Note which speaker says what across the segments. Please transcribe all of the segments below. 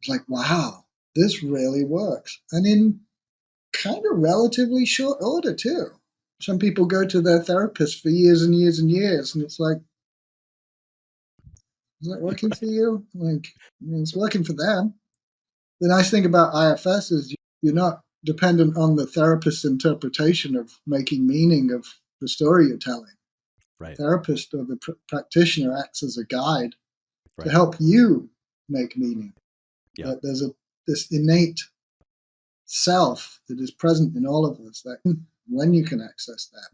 Speaker 1: It's like, wow, this really works. And in kind of relatively short order, too. Some people go to their therapist for years and years and years, and it's like, is that working for you? Like, I mean, it's working for them. The nice thing about IFS is you're not dependent on the therapist's interpretation of making meaning of the story you're telling.
Speaker 2: Right.
Speaker 1: The therapist or the practitioner acts as a guide to
Speaker 2: Right.
Speaker 1: help you make meaning.
Speaker 2: Yeah.
Speaker 1: That there's this innate self that is present in all of us that when you can access that,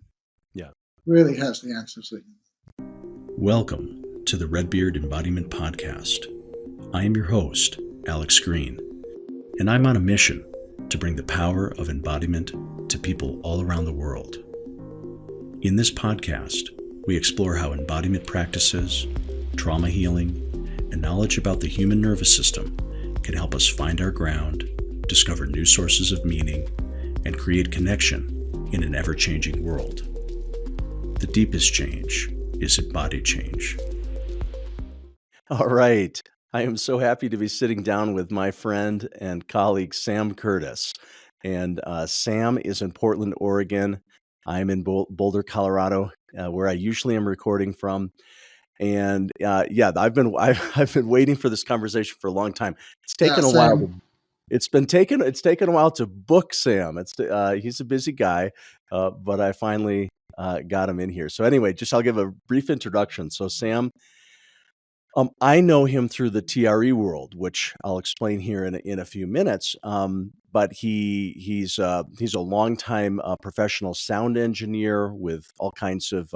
Speaker 2: Yeah,
Speaker 1: really has the answers that you need.
Speaker 3: Welcome to the Red Beard Embodiment Podcast. I am your host, Alex Greene, and I'm on a mission to bring the power of embodiment to people all around the world. In this podcast, we explore how embodiment practices, trauma healing, and knowledge about the human nervous system can help us find our ground, discover new sources of meaning, and create connection in an ever-changing world. The deepest change is embodied change.
Speaker 2: All right. I am so happy to be sitting down with my friend and colleague, Sam Curtis. And Sam is in Portland, Oregon. I'm in Boulder, Colorado, where I usually am recording from. And I've been waiting for this conversation for a long time. It's taken a while. It's taken a while to book Sam. He's a busy guy, but I finally got him in here. So anyway, I'll give a brief introduction. So Sam, I know him through the TRE world, which I'll explain here in a few minutes. But he's a longtime professional sound engineer with all kinds of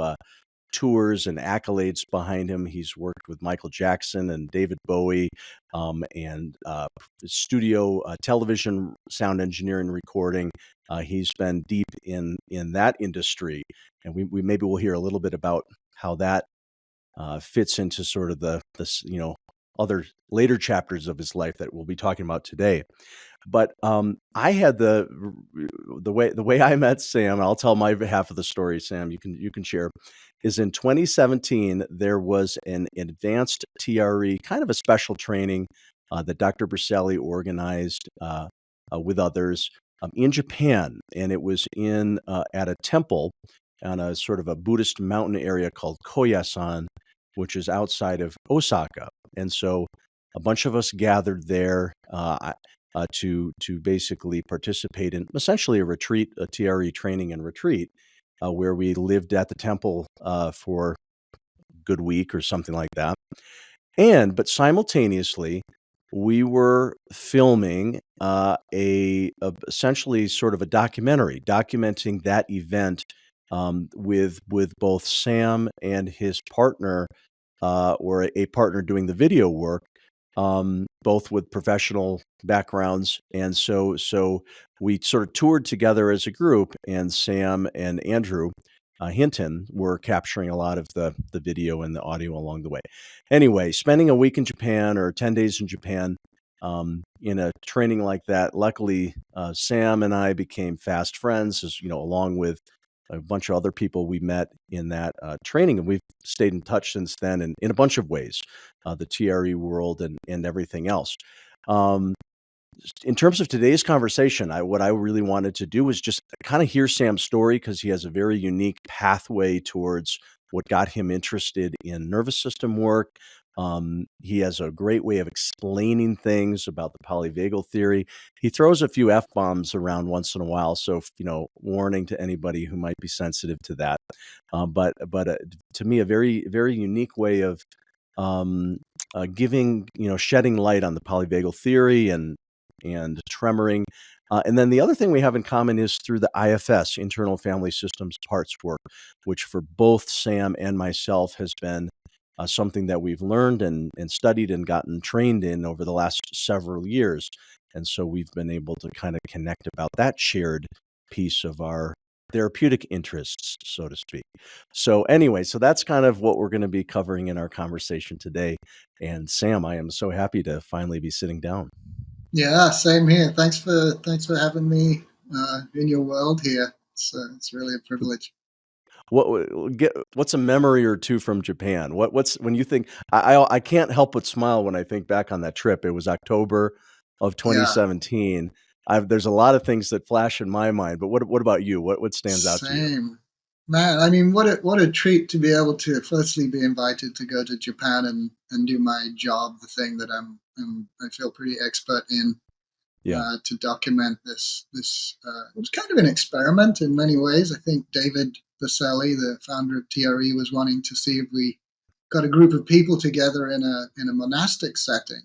Speaker 2: tours and accolades behind him. He's worked with Michael Jackson and David Bowie, and studio television sound engineering recording. He's been deep in that industry, and we maybe we'll hear a little bit about how that fits into sort of the other later chapters of his life that we'll be talking about today. But I had the way I met Sam, and I'll tell my half of the story, Sam, you can share, is in 2017, there was an advanced TRE, kind of a special training that Dr. Berselli organized with others in Japan. And it was at a temple on a sort of a Buddhist mountain area called Koyasan, which is outside of Osaka. And so a bunch of us gathered there to basically participate in essentially a retreat, a TRE training and retreat, where we lived at the temple for a good week or something like that. But simultaneously, we were filming essentially sort of a documentary documenting that event with both Sam and his partner, or a partner doing the video work, both with professional backgrounds. And so we sort of toured together as a group, and Sam and Andrew Hinton were capturing a lot of the video and the audio along the way. Anyway, spending a week in Japan or 10 days in Japan in a training like that, luckily Sam and I became fast friends, along with a bunch of other people we met in that training, and we've stayed in touch since then in a bunch of ways, the TRE world and everything else. In terms of today's conversation, what I really wanted to do was just kind of hear Sam's story, because he has a very unique pathway towards what got him interested in nervous system work. He has a great way of explaining things about the polyvagal theory. He throws a few F-bombs around once in a while, so warning to anybody who might be sensitive to that. But to me, a very, very unique way of giving, shedding light on the polyvagal theory and tremoring. And then the other thing we have in common is through the IFS, internal family systems parts work, which for both Sam and myself has been something that we've learned and studied and gotten trained in over the last several years. And so we've been able to kind of connect about that shared piece of our therapeutic interests, so to speak. So anyway, so that's kind of what we're going to be covering in our conversation today. And Sam, I am so happy to finally be sitting down.
Speaker 1: Yeah, same here. Thanks for having me in your world here. It's really a privilege.
Speaker 2: what's a memory or two from Japan? What's when you think I can't help but smile when I think back on that trip. It was October of
Speaker 1: Yeah,
Speaker 2: 2017. There's a lot of things that flash in my mind, but what about you? What stands out to you?
Speaker 1: same. Man, I mean, what a treat to be able to firstly be invited to go to Japan and do my job, the thing that I feel pretty expert in,
Speaker 2: Yeah,
Speaker 1: to document it was kind of an experiment in many ways. I think David Baselli, the founder of TRE, was wanting to see if we got a group of people together in a monastic setting.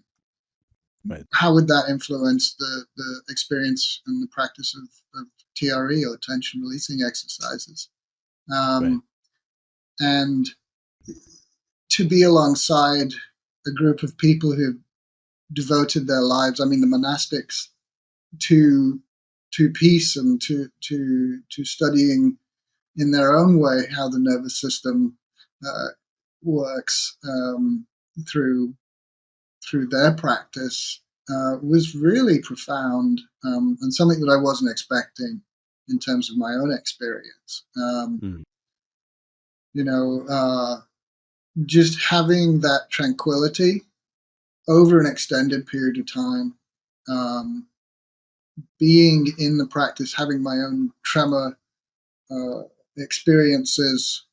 Speaker 2: right,
Speaker 1: How would that influence the experience and the practice of TRE, or tension releasing exercises?
Speaker 2: right.
Speaker 1: Um, and to be alongside a group of people who devoted their lives, I mean, the monastics, to peace and to studying in their own way how the nervous system uh, works, through their practice, was really profound, and something that I wasn't expecting in terms of my own experience.
Speaker 2: Mm,
Speaker 1: You know, just having that tranquility over an extended period of time, um, being in the practice, having my own tremor uh, experiences,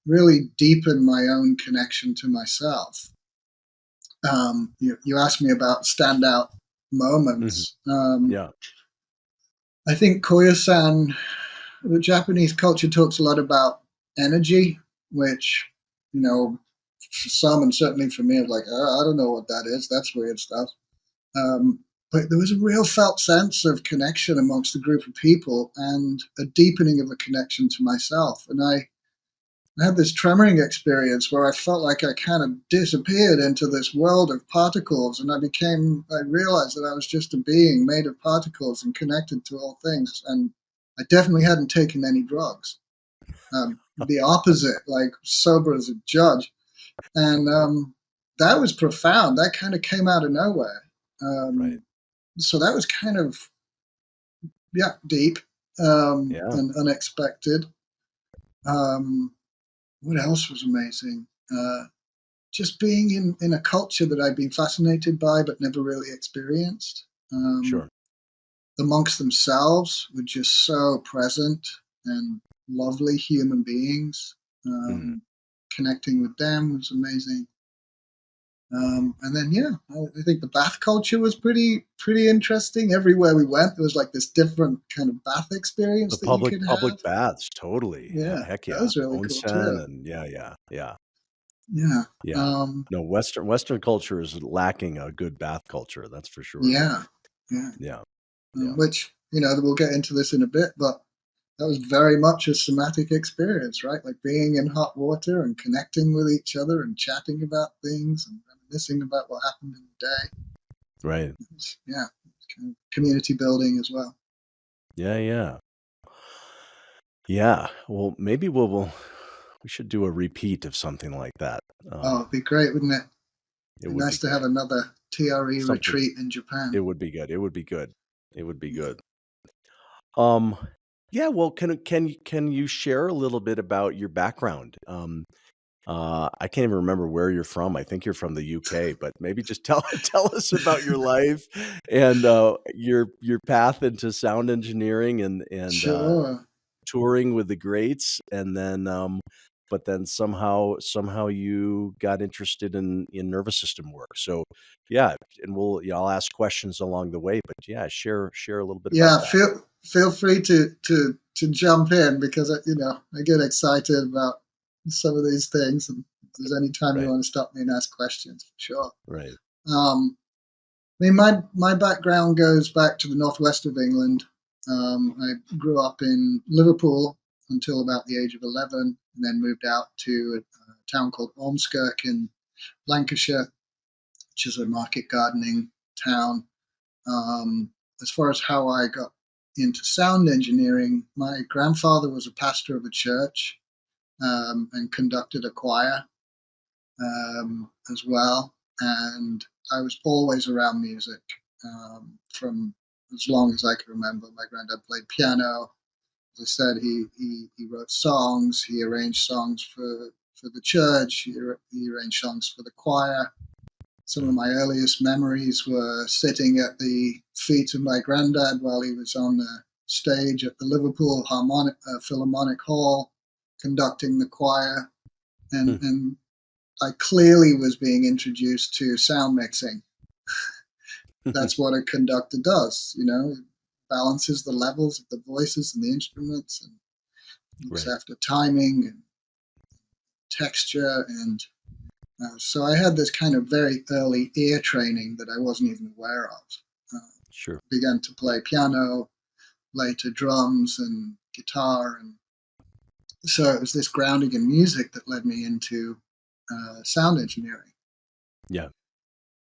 Speaker 1: really deepen my own connection to myself. You asked me about standout
Speaker 2: mhm.
Speaker 1: moments.
Speaker 2: Yeah,
Speaker 1: I think Koya-san, the Japanese culture talks a lot about energy, which, you know, for some and certainly for me, it's like, I don't know what that is. That's weird stuff. But there was a real felt sense of connection amongst a group of people and a deepening of a connection to myself. And I had this tremoring experience where I felt like I kind of disappeared into this world of particles, and I realized that I was just a being made of particles and connected to all things. And I definitely hadn't taken any drugs. The opposite, like sober as a judge. And that was profound. That kind of came out of nowhere.
Speaker 2: right.
Speaker 1: Um, so that was kind of, yeah, deep,
Speaker 2: Yeah,
Speaker 1: and unexpected. Um, what else was amazing? Just being in a culture that I'd been fascinated by but never really experienced.
Speaker 2: sure.
Speaker 1: The monks themselves were just so present and lovely human beings.
Speaker 2: Mhm.
Speaker 1: Connecting with them was amazing. And then, yeah, I think the bath culture was pretty interesting. Everywhere we went, there was like this different kind of bath
Speaker 2: The
Speaker 1: experience that you could
Speaker 2: public
Speaker 1: have.
Speaker 2: baths, totally.
Speaker 1: Yeah,
Speaker 2: Heck
Speaker 1: that
Speaker 2: yeah.
Speaker 1: was really cool too.
Speaker 2: Onsen and yeah.
Speaker 1: Yeah,
Speaker 2: Yeah.
Speaker 1: um,
Speaker 2: No, Western culture is lacking a good bath culture, that's for sure.
Speaker 1: yeah, yeah.
Speaker 2: Yeah, yeah.
Speaker 1: Which, we'll get into this in a bit, but that was very much a somatic experience, right? Like being in hot water and connecting with each other and chatting about things and reminiscing about what happened in the day.
Speaker 2: Right.
Speaker 1: Yeah, it's kind of community building as well.
Speaker 2: Yeah. Yeah. Well, maybe we should do a repeat of something like that.
Speaker 1: Oh, it'd be great, wouldn't it?
Speaker 2: It
Speaker 1: Be
Speaker 2: would
Speaker 1: nice
Speaker 2: be
Speaker 1: to have
Speaker 2: good.
Speaker 1: another TRE
Speaker 2: Something
Speaker 1: retreat in
Speaker 2: it
Speaker 1: Japan.
Speaker 2: would be good. It would be good. It would be
Speaker 1: Yeah.
Speaker 2: good. Um, yeah, well, can you share a little bit about your background? I can't even remember where you're from. I think you're from the UK, but maybe just tell tell us about your life and your path into sound engineering and
Speaker 1: Sure.
Speaker 2: touring with the greats, and then but then somehow you got interested in nervous system work. So yeah, and I'll ask questions along the way, but yeah, share a little bit about
Speaker 1: Yeah,
Speaker 2: that.
Speaker 1: feel free to jump in because I get excited about some of these things, and if there's any time you
Speaker 2: Right,
Speaker 1: want to stop me and ask questions, sure.
Speaker 2: right.
Speaker 1: Um, I mean, my background goes back to the northwest of England. I grew up in Liverpool until about the age of 11, and then moved out to a town called Ormskirk in Lancashire, which is a market gardening town. As far as how I got into sound engineering, my grandfather was a pastor of a church, and conducted a choir, as well. And I was always around music, from as long as I can remember. My granddad played piano. as I said, he wrote songs. He arranged songs for the church. He arranged songs for the choir. Some of my earliest memories were sitting at the feet of my granddad while he was on the stage at the Liverpool Philharmonic Hall, conducting the choir, and I clearly was being introduced to sound mixing. That's what a conductor does, it balances the levels of the voices and the instruments, and looks after timing and texture. And so I had this kind of very early ear training that I wasn't even aware of.
Speaker 2: Sure.
Speaker 1: Began to play piano, later drums and guitar, and so it was this grounding in music that led me into sound engineering.
Speaker 2: Yeah.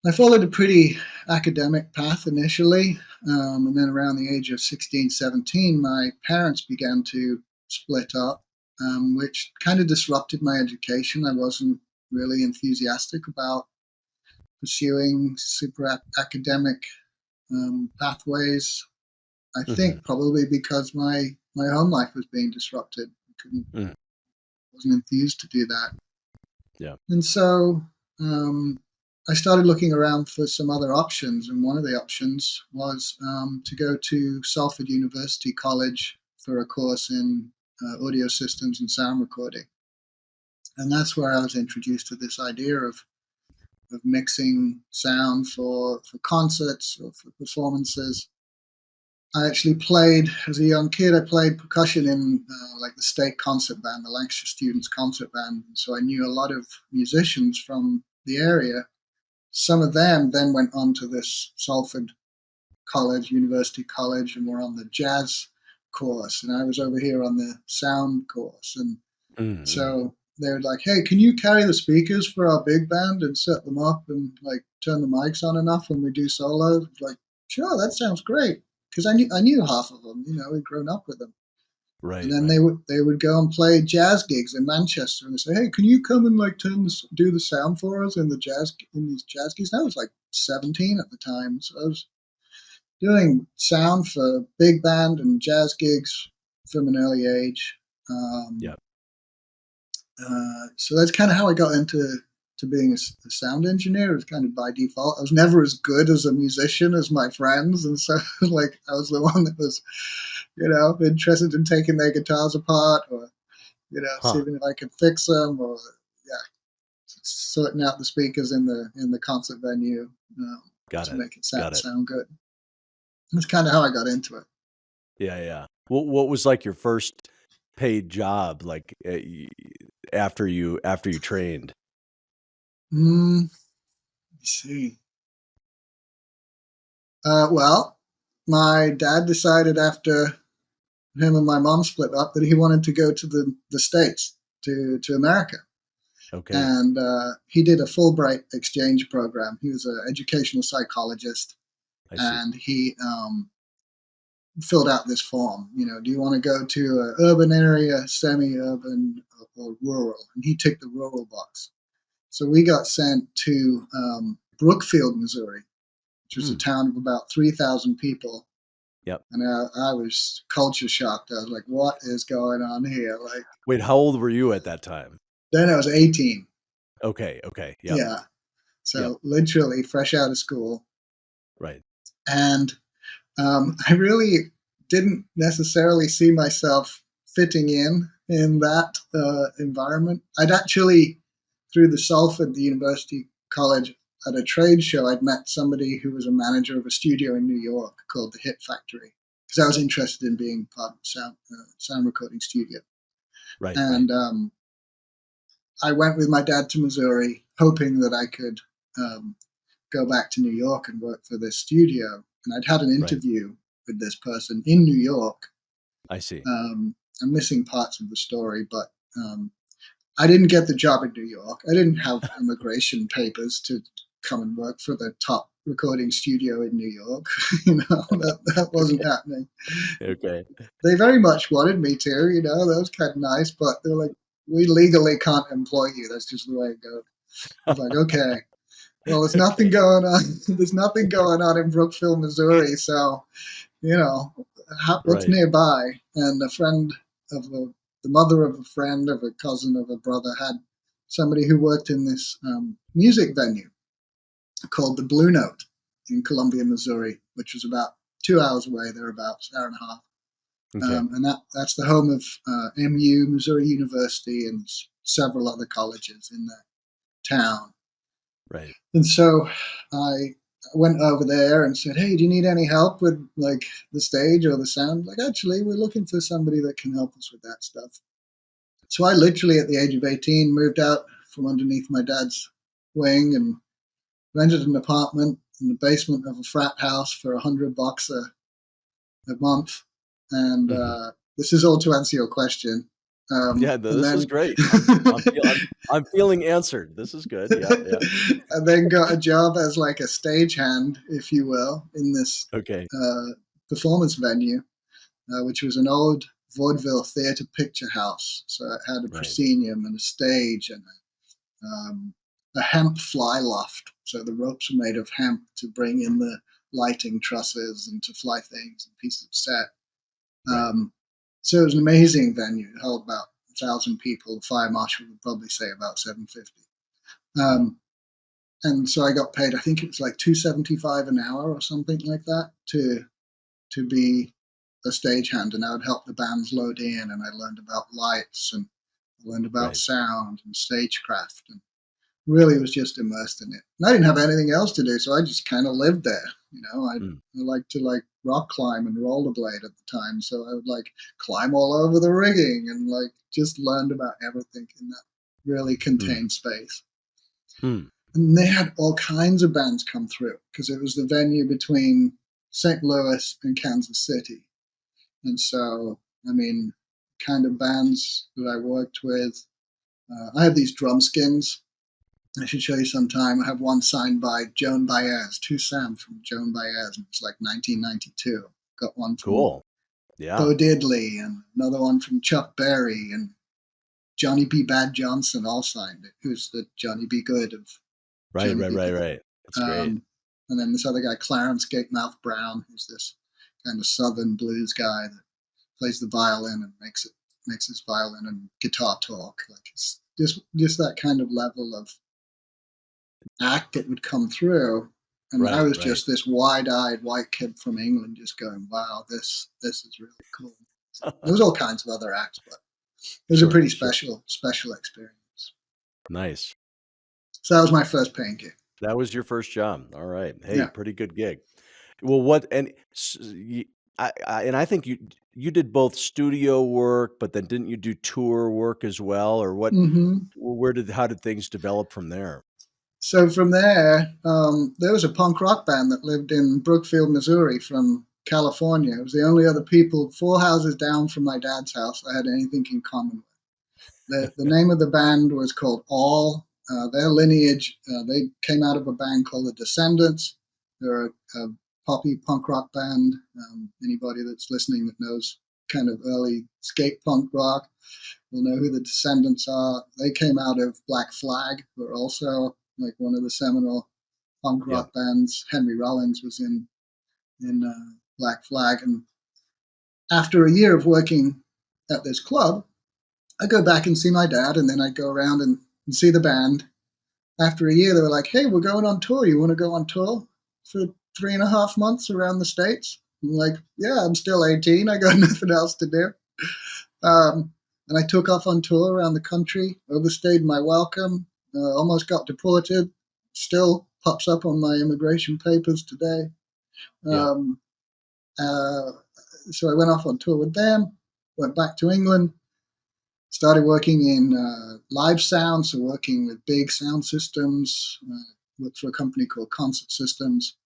Speaker 1: I followed a pretty academic path initially, and then around the age of 16, 17, my parents began to split up, which kind of disrupted my education. I wasn't really enthusiastic about pursuing super academic pathways. I think probably because my home life was being disrupted. I wasn't enthused to do that.
Speaker 2: Yeah.
Speaker 1: And so I started looking around for some other options, and one of the options was to go to Salford University College for a course in audio systems and sound recording. And that's where I was introduced to this idea of mixing sound for concerts or for performances. I actually played, as a young kid, I played percussion in like the state concert band, the Lancashire Students Concert Band. And so I knew a lot of musicians from the area. Some of them then went on to this Salford College, University College, and were on the jazz course. And I was over here on the sound course. And so they were like, hey, can you carry the speakers for our big band and set them up and like turn the mics on enough when we do solos? Like, sure, that sounds great. Because I knew half of them, we'd grown up with them.
Speaker 2: Right.
Speaker 1: And then they would go and play jazz gigs in Manchester, and they say, "Hey, can you come and like do the sound for us in these jazz gigs?" And I was like 17 at the time, so I was doing sound for big band and jazz gigs from an early age. So that's kind of how I got into being a sound engineer. It was kind of by default. I was never as good as a musician as my friends, and so like I was the one that was, interested in taking their guitars apart, or seeing if I could fix them, or sorting out the speakers in the concert venue to make it sound good. That's kind of how I got into it.
Speaker 2: Yeah. What was like your first paid job, like after you trained?
Speaker 1: Let me see. Well, my dad decided after him and my mom split up that he wanted to go to the States, to America.
Speaker 2: Okay.
Speaker 1: And he did a Fulbright exchange program. He was an educational psychologist. And he filled out this form. Do you want to go to an urban area, semi-urban, or rural? And he ticked the rural box. So we got sent to Brookfield, Missouri, which was a town of about 3,000 people.
Speaker 2: Yep.
Speaker 1: And I was culture shocked. I was like, what is going on here? Like,
Speaker 2: wait, how old were you at that time?
Speaker 1: Then I was 18.
Speaker 2: Okay. Yep.
Speaker 1: Yeah. So literally fresh out of school.
Speaker 2: Right.
Speaker 1: And I really didn't necessarily see myself fitting in that environment. I'd actually, through the Salford, the University College, at a trade show, I'd met somebody who was a manager of a studio in New York called the Hit Factory, because I was interested in being part of a sound recording studio.
Speaker 2: Right.
Speaker 1: And I went with my dad to Missouri, hoping that I could go back to New York and work for this studio. And I'd had an interview with this person in New York.
Speaker 2: I see.
Speaker 1: I'm missing parts of the story, but I didn't get the job in New York. I didn't have immigration papers to come and work for the top recording studio in New York. That wasn't happening.
Speaker 2: Okay.
Speaker 1: They very much wanted me to, that was kind of nice, but they're like, we legally can't employ you. That's just the way it goes. I was like, okay, well, there's nothing going on. There's nothing going on in Brookfield, Missouri. So, what's
Speaker 2: Right.
Speaker 1: nearby? And a friend of the mother of a friend of a cousin of a brother had somebody who worked in this music venue called the Blue Note in Columbia, Missouri, which was about 2 hours away, thereabouts, hour and a half.
Speaker 2: Okay.
Speaker 1: And that's the home of MU, Missouri University, and several other colleges in the town.
Speaker 2: Right.
Speaker 1: And so I went over there and said, "Hey, do you need any help with like the stage or the sound?" Like, actually, we're looking for somebody that can help us with that stuff. So I literally, at the age of 18, moved out from underneath my dad's wing and rented an apartment in the basement of a frat house for $100 a month. And
Speaker 2: Hmm.
Speaker 1: this is all to answer your question.
Speaker 2: Yeah,
Speaker 1: And
Speaker 2: this is
Speaker 1: then
Speaker 2: great. I'm feeling answered. This is good. Yeah, yeah.
Speaker 1: and then got a job as like a stagehand, if you will, in this
Speaker 2: Okay.
Speaker 1: performance venue, which was an old vaudeville theater picture house. So it had a
Speaker 2: Right.
Speaker 1: proscenium and a stage and a hemp fly loft. So the ropes were made of hemp to bring in the lighting trusses and to fly things and pieces of set.
Speaker 2: Right.
Speaker 1: So it was an amazing venue. It held about 1,000 people. The fire marshal would probably say about 750. And so I got paid, I think it was like $2.75 an hour or something like that to be a stagehand, and I would help the bands load in, and I learned about lights and I learned about
Speaker 2: Right.
Speaker 1: sound and stagecraft, and really was just immersed in it. And I didn't have anything else to do, so I just kind of lived there. I like to like rock climb and rollerblade at the time, so I would like climb all over the rigging and like just learned about everything in that really contained space.
Speaker 2: Mm.
Speaker 1: And they had all kinds of bands come through because it was the venue between St. Louis and Kansas City. And so, I mean, kind of bands that I worked with, I have these drum skins. I should show you sometime. I have one signed by Joan Baez, two Sam from Joan Baez, and it's like 1992. Got one from
Speaker 2: Cool. Yeah.
Speaker 1: Bo Diddley and another one from Chuck Berry and Johnny B. Bad Johnson all signed it, who's the Johnny B. Good of
Speaker 2: Right.
Speaker 1: Johnny
Speaker 2: Right.
Speaker 1: B.
Speaker 2: Right.
Speaker 1: Good.
Speaker 2: Right. That's great.
Speaker 1: And then this other guy, Clarence Gatemouth Brown, who's this kind of southern blues guy that plays the violin and makes his violin and guitar talk. Like it's just that kind of level of act that would come through. And I
Speaker 2: Right.
Speaker 1: was
Speaker 2: Right.
Speaker 1: just this wide-eyed white kid from England just going, wow, this is really cool. So there was all kinds of other acts, but it was a pretty special experience.
Speaker 2: Nice.
Speaker 1: So that was my first paying gig.
Speaker 2: That was your first job. All right. Hey,
Speaker 1: Yeah.
Speaker 2: pretty good gig. Well, I think you did both studio work, but then didn't you do tour work as well, or what?
Speaker 1: Mm-hmm.
Speaker 2: How did things develop from there?
Speaker 1: So from there was a punk rock band that lived in Brookfield, Missouri from California. It was the only other people 4 houses down from my dad's house I had anything in common with. The name of the band was called All. Their lineage, they came out of a band called The Descendants. They're a poppy punk rock band. Anybody that's listening that knows kind of early skate punk rock will know who The Descendants are. They came out of Black Flag, who are also like one of the seminal punk rock bands. Henry Rollins was in Black Flag. And after a year of working at this club, I go back and see my dad, and then I go around and see the band. After a year, they were like, "Hey, we're going on tour. You want to go on tour for 3.5 months around the States?" I'm like, "Yeah, I'm still 18. I got nothing else to do." And I took off on tour around the country, overstayed my welcome, almost got deported, still pops up on my immigration papers today. So I went off on tour with them, went back to England, started working in live sound, so working with big sound systems, worked for a company called Concert Systems,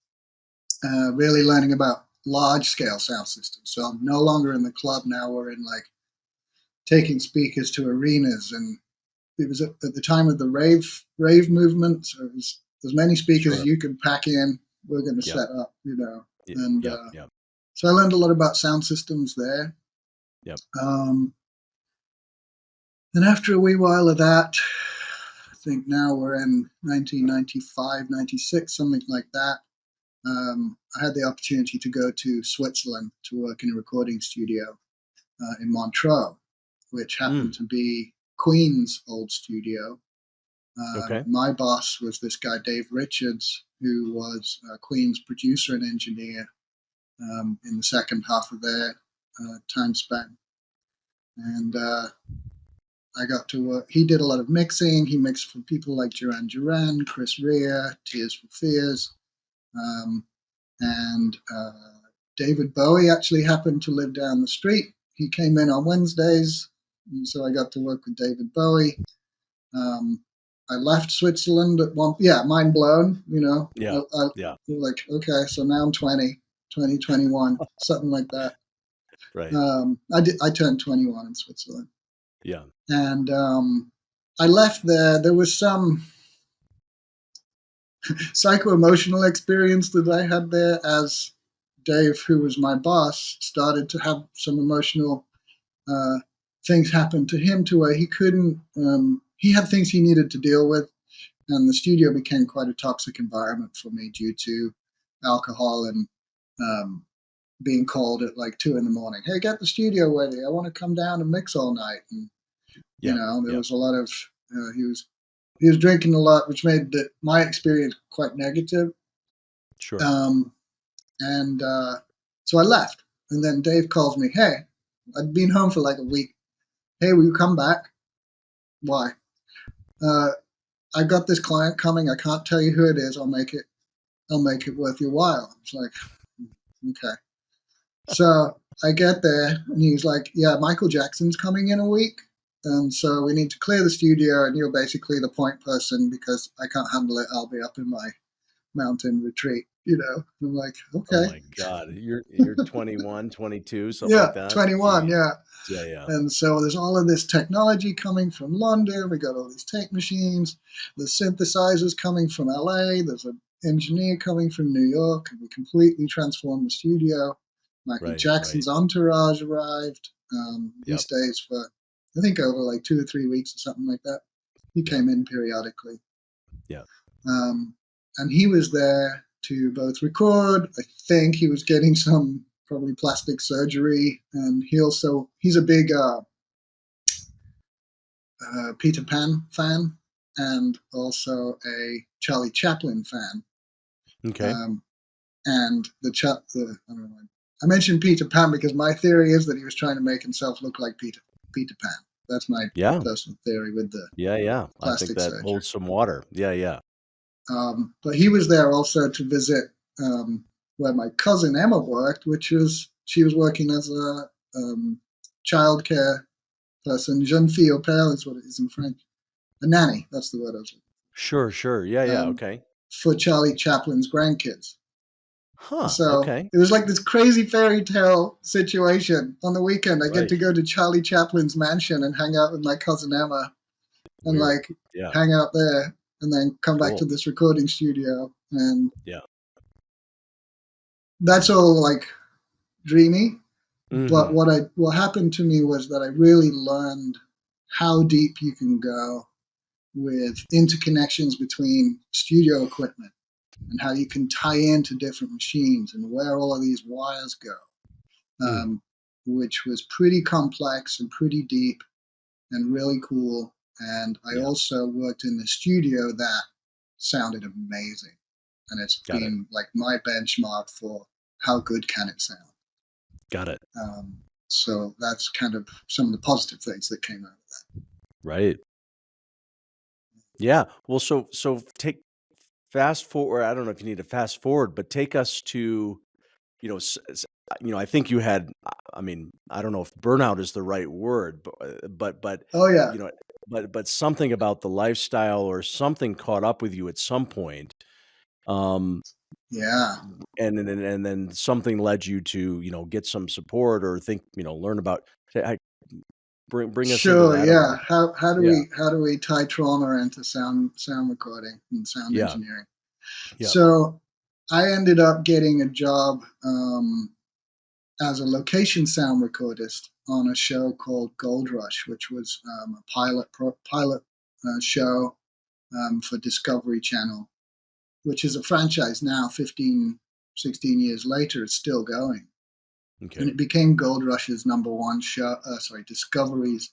Speaker 1: really learning about large-scale sound systems. So I'm no longer in the club now. We're in like taking speakers to arenas, and it was at the time of the rave movement. So it was as many speakers as you could pack in. We're going to set up, and so I learned a lot about sound systems there. And after a wee while of that, I think now we're in 1995, 96, something like that. I had the opportunity to go to Switzerland to work in a recording studio in Montreux, which happened to be Queen's old studio.
Speaker 2: Okay.
Speaker 1: My boss was this guy, Dave Richards, who was Queen's producer and engineer in the second half of their time span. And I got to work. He did a lot of mixing. He mixed for people like Duran Duran, Chris Rea, Tears for Fears. And David Bowie actually happened to live down the street. He came in on Wednesdays, and so I got to work with David Bowie. I left Switzerland at one, mind blown,
Speaker 2: Yeah.
Speaker 1: Like, okay, so now I'm 21, something like that.
Speaker 2: Right.
Speaker 1: I turned 21 in Switzerland.
Speaker 2: Yeah.
Speaker 1: And I left there. There was some psycho-emotional experience that I had there as Dave, who was my boss, started to have some emotional things happen to him to where he couldn't, he had things he needed to deal with. And the studio became quite a toxic environment for me due to alcohol and being called at like 2 a.m. Hey, get the studio ready. I want to come down and mix all night. And, there was a lot of, he was drinking a lot, which made my experience quite negative.
Speaker 2: Sure.
Speaker 1: So I left. And then Dave calls me, hey, I'd been home for like a week. Hey, will you come back? Why? I got this client coming. I can't tell you who it is. I'll make it worth your while. It's like, okay. So I get there and he's like, yeah, Michael Jackson's coming in a week. And so we need to clear the studio and you're basically the point person because I can't handle it. I'll be up in my mountain retreat, I'm like, okay.
Speaker 2: Oh my God. You're 21, 22, something like that?
Speaker 1: 21,
Speaker 2: yeah.
Speaker 1: Yeah.
Speaker 2: Yeah.
Speaker 1: And so there's all of this technology coming from London. We got all these tape machines, the synthesizers coming from LA. There's an engineer coming from New York. And we completely transformed the studio. Michael Jackson's entourage arrived. He stays for, I think, over like 2 or 3 weeks or something like that. He came in periodically.
Speaker 2: Yeah.
Speaker 1: And he was there to both record. I think he was getting some probably plastic surgery, and he's a big Peter Pan fan and also a Charlie Chaplin fan.
Speaker 2: Okay.
Speaker 1: And I mentioned Peter Pan because my theory is that he was trying to make himself look like Peter Pan. That's my personal theory with the
Speaker 2: I think that
Speaker 1: surgery.
Speaker 2: holds some water. Yeah.
Speaker 1: But he was there also to visit where my cousin Emma worked, she was working as a childcare person. Jeune fille au père is what it is in French. A nanny, that's the word I was looking.
Speaker 2: Sure. Yeah, okay.
Speaker 1: For Charlie Chaplin's grandkids.
Speaker 2: Huh,
Speaker 1: so
Speaker 2: okay.
Speaker 1: It was like this crazy fairy tale situation. On the weekend, I get to go to Charlie Chaplin's mansion and hang out with my cousin Emma and hang out there and then come back to this recording studio. And that's all like dreamy. Mm-hmm. But what happened to me was that I really learned how deep you can go with interconnections between studio equipment and how you can tie into different machines and where all of these wires go, which was pretty complex and pretty deep and really cool. And I also worked in the studio that sounded amazing. And it's been like my benchmark for how good can it sound.
Speaker 2: Got it.
Speaker 1: So that's kind of some of the positive things that came out of that.
Speaker 2: Right. Yeah. Well, so fast forward. I don't know if you need to fast forward, but take us to, I think you had. I mean, I don't know if burnout is the right word, but
Speaker 1: oh yeah,
Speaker 2: but something about the lifestyle or something caught up with you at some point.
Speaker 1: Yeah.
Speaker 2: And then something led you to, get some support or learn about. Bring us into that.
Speaker 1: Yeah. How do we tie trauma into sound recording and sound engineering? Yeah. So I ended up getting a job as a location sound recordist on a show called Gold Rush, which was a pilot show for Discovery Channel, which is a franchise now, 15 16 years later, it's still going. And
Speaker 2: Okay.
Speaker 1: it became Gold Rush's #1 show, Discovery's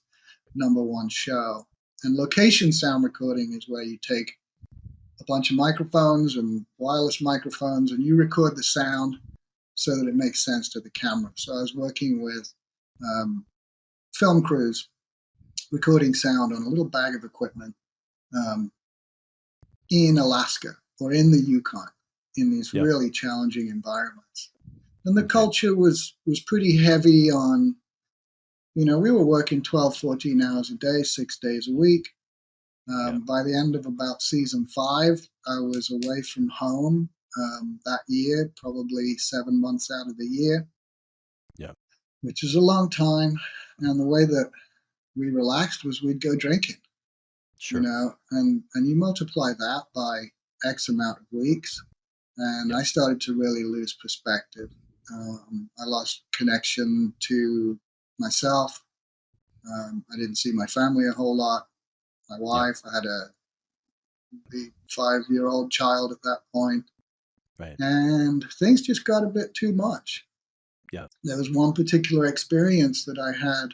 Speaker 1: #1 show. And location sound recording is where you take a bunch of microphones and wireless microphones and you record the sound so that it makes sense to the camera. So I was working with film crews recording sound on a little bag of equipment in Alaska or in the Yukon in these
Speaker 2: Yep.
Speaker 1: really challenging environments. And the
Speaker 2: Okay.
Speaker 1: culture was pretty heavy on, we were working 12, 14 hours a day, 6 days a week.
Speaker 2: Yep.
Speaker 1: By the end of about season 5, I was away from home that year, probably 7 months out of the year,
Speaker 2: Yep.
Speaker 1: which is a long time. And the way that we relaxed was we'd go drinking,
Speaker 2: Sure.
Speaker 1: and you multiply that by X amount of weeks. And
Speaker 2: Yep.
Speaker 1: I started to really lose perspective. I lost connection to myself. I didn't see my family a whole lot. My wife, I had a 5-year-old child at that point.
Speaker 2: Right.
Speaker 1: And things just got a bit too much.
Speaker 2: Yeah.
Speaker 1: There was one particular experience that I had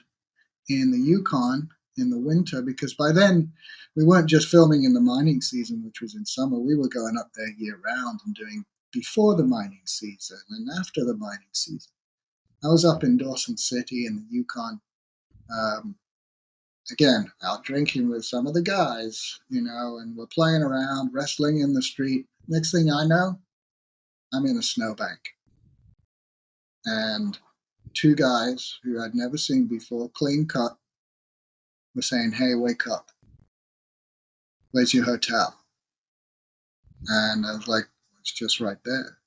Speaker 1: in the Yukon in the winter, because by then we weren't just filming in the mining season, which was in summer. We were going up there year round and doing before the mining season and after the mining season. I was up in Dawson City in the Yukon, again, out drinking with some of the guys, and we're playing around, wrestling in the street. Next thing I know, I'm in a snowbank. And 2 guys who I'd never seen before, clean cut, were saying, "Hey, wake up. Where's your hotel?" And I was like, "It's just right there."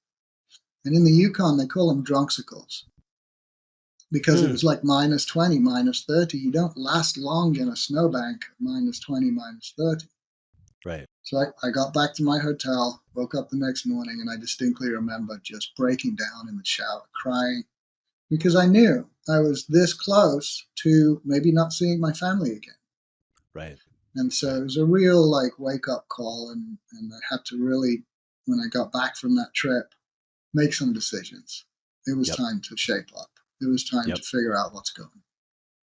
Speaker 1: And in the Yukon, they call them drunksicles because it was like -20, -30. You don't last long in a snowbank at -20, -30.
Speaker 2: Right.
Speaker 1: So I got back to my hotel, woke up the next morning, and I distinctly remember just breaking down in the shower, crying, because I knew I was this close to maybe not seeing my family again.
Speaker 2: Right.
Speaker 1: And so it was a real wake up call, and I had to really, when I got back from that trip, make some decisions. It was
Speaker 2: Yep.
Speaker 1: time to shape up. It was time
Speaker 2: Yep.
Speaker 1: to figure out what's going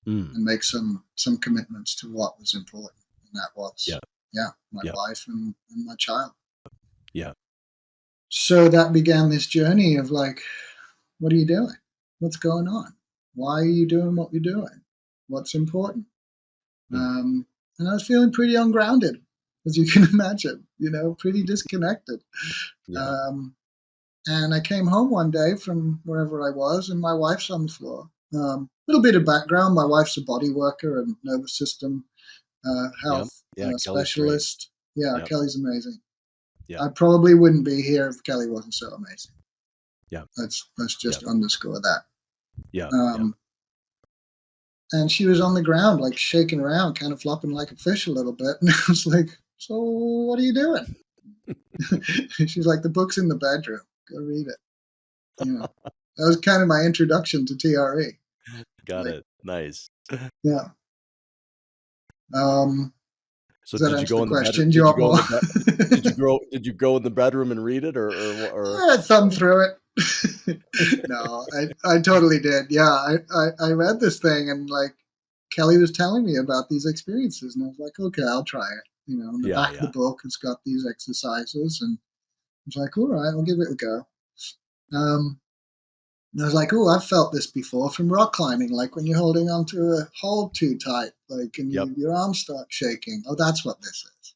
Speaker 1: on and make some commitments to what was important. And that was, my
Speaker 2: Yep.
Speaker 1: wife and my child.
Speaker 2: Yeah.
Speaker 1: So that began this journey of what are you doing? What's going on? Why are you doing what you're doing? What's important? And I was feeling pretty ungrounded, as you can imagine, pretty disconnected.
Speaker 2: Yeah.
Speaker 1: And I came home one day from wherever I was, and my wife's on the floor. Little bit of background: my wife's a body worker and nervous system health
Speaker 2: Yeah. Kelly's great.
Speaker 1: specialist. Yeah,
Speaker 2: Yep.
Speaker 1: Kelly's amazing.
Speaker 2: Yeah.
Speaker 1: I probably wouldn't be here if Kelly wasn't so amazing.
Speaker 2: Yeah.
Speaker 1: Let's just underscore that.
Speaker 2: Yeah.
Speaker 1: And she was on the ground, shaking around, kind of flopping like a fish a little bit. And I was like, "So what are you doing?" She's like, "The book's in the bedroom. Go read it." That was kind of my introduction to TRE.
Speaker 2: Got it. Nice.
Speaker 1: Yeah.
Speaker 2: So
Speaker 1: Does that
Speaker 2: did you
Speaker 1: answer
Speaker 2: go
Speaker 1: the
Speaker 2: in the bedroom?
Speaker 1: question? Do you want more?
Speaker 2: Did you go in the bedroom and read it, or
Speaker 1: I thumbed through it. No, I totally did. Yeah, I read this thing, and Kelly was telling me about these experiences, and I was like, okay, I'll try it. In the back of the book, it's got these exercises, and I was like, all right, I'll give it a go. And I was like, oh, I've felt this before from rock climbing, like when you're holding onto a hold too tight, and your arms start shaking. Oh, that's what this is.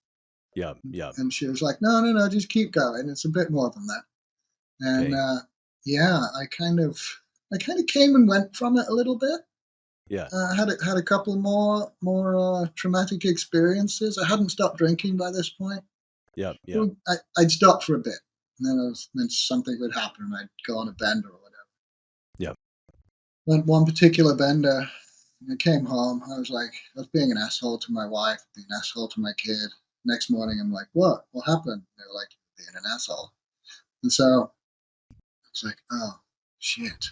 Speaker 2: Yeah.
Speaker 1: And she was like, no, just keep going. It's a bit more than that. And I kind of came and went from it a little bit.
Speaker 2: Yeah.
Speaker 1: I had a couple more traumatic experiences. I hadn't stopped drinking by this point.
Speaker 2: Yeah.
Speaker 1: I'd stopped for a bit, and then something would happen, and I'd go on a bender or whatever.
Speaker 2: Yeah.
Speaker 1: Went one particular bender, and I came home. I was being an asshole to my wife, being an asshole to my kid. Next morning, I'm like, what? What happened? They were like, being an asshole. And so I was like, oh, shit.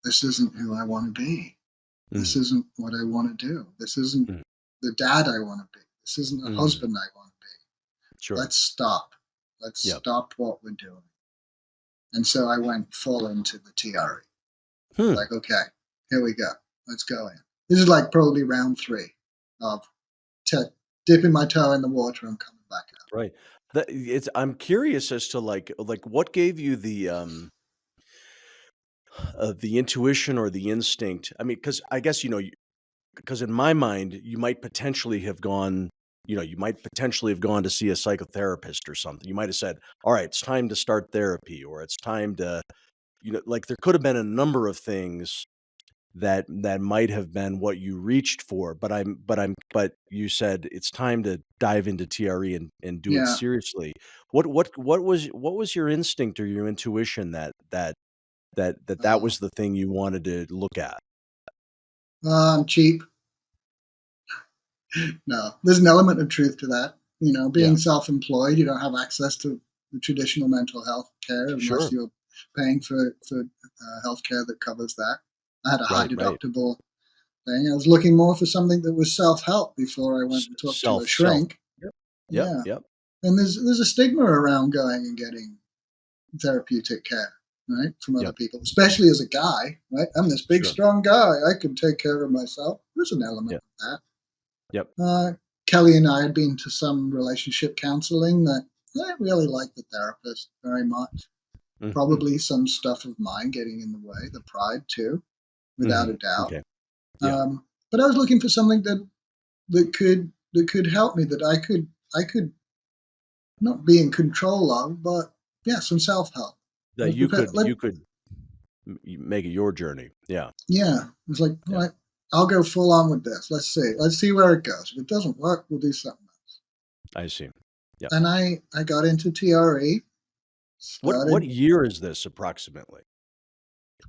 Speaker 1: This isn't who I want to be. This isn't what I want to do. This isn't the dad I want to be. This isn't the husband I want to be.
Speaker 2: Sure.
Speaker 1: Let's stop. Let's stop what we're doing. And so I went full into the TRE. Like, okay, here we go. Let's go in. This is like probably round 3 of dipping my toe in the water and coming back out.
Speaker 2: Right. I'm curious as to like what gave you the intuition or the instinct. I mean, because I guess because in my mind you might potentially have gone. You might potentially have gone to see a psychotherapist or something. You might have said, "All right, it's time to start therapy," or "It's time to," like there could have been a number of things that might have been what you reached for, but you said it's time to dive into TRE and do it
Speaker 1: Yeah.
Speaker 2: seriously. What was your instinct or your intuition that was the thing you wanted to look at?
Speaker 1: I'm cheap. No, there's an element of truth to that. Being self-employed, you don't have access to the traditional mental health care unless you're paying for health care that covers that. I had a high deductible thing. I was looking more for something that was self-help before I went and talked to a shrink.
Speaker 2: Yep.
Speaker 1: And there's a stigma around going and getting therapeutic care, right, from other people, especially as a guy, right? I'm this big, strong guy. I can take care of myself. There's an element of that. Kelly and I had been to some relationship counseling that I really liked the therapist very much. Probably some stuff of mine getting in the way, the pride too, without a doubt.
Speaker 2: Okay.
Speaker 1: But I was looking for something that could help me, that I could not be in control of, but some self-help.
Speaker 2: That you could make it your journey. Yeah.
Speaker 1: Yeah. It was like, all right, I'll go full on with this. Let's see where it goes. If it doesn't work, we'll do something else.
Speaker 2: I see. Yeah.
Speaker 1: And I got into TRE.
Speaker 2: What year is this approximately?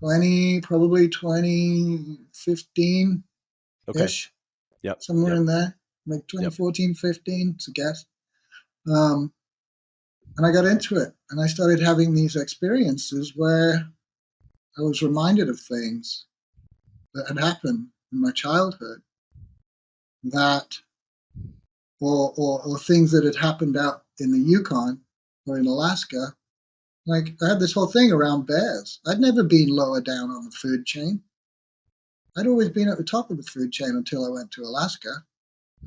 Speaker 1: Probably 2015 ish.
Speaker 2: Yep.
Speaker 1: Somewhere in there. Like 2014, 15, it's a guess. And I got into it, and I started having these experiences where I was reminded of things that had happened in my childhood, or things that had happened out in the Yukon or in Alaska. Like, I had this whole thing around bears. I'd never been lower down on the food chain. I'd always been at the top of the food chain until I went to Alaska.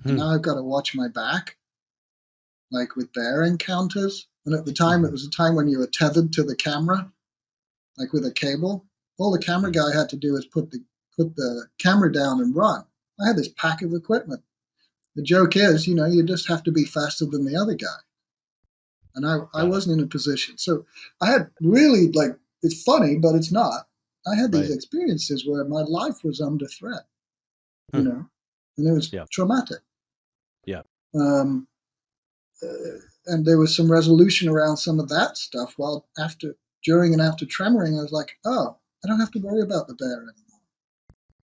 Speaker 1: And now I've got to watch my back, like with bear encounters. And at the time, it was a time when you were tethered to the camera, like with a cable. All the camera guy had to do was put the camera down and run. I had this pack of equipment. The joke is, you just have to be faster than the other guy. And I wasn't in a position. So I had really, like, it's funny, but it's not. I had these experiences where my life was under threat, and it was traumatic.
Speaker 2: Yeah.
Speaker 1: And there was some resolution around some of that stuff. While during and after tremoring, I was like, oh, I don't have to worry about the bear anymore.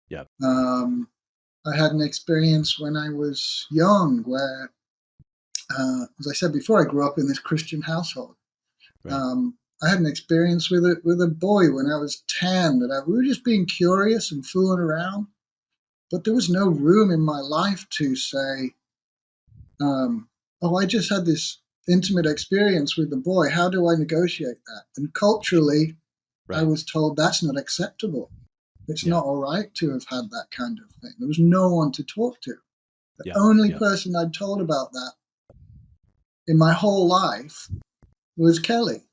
Speaker 2: Yeah.
Speaker 1: I had an experience when I was young where, as I said before, I grew up in this Christian household. Right. I had an experience with a boy when I was 10 that we were just being curious and fooling around, but there was no room in my life to say, I just had this intimate experience with the boy. How do I negotiate that? And culturally, I was told that's not acceptable. It's not all right to have had that kind of thing. There was no one to talk to. The only person I'd told about that in my whole life was Kelly.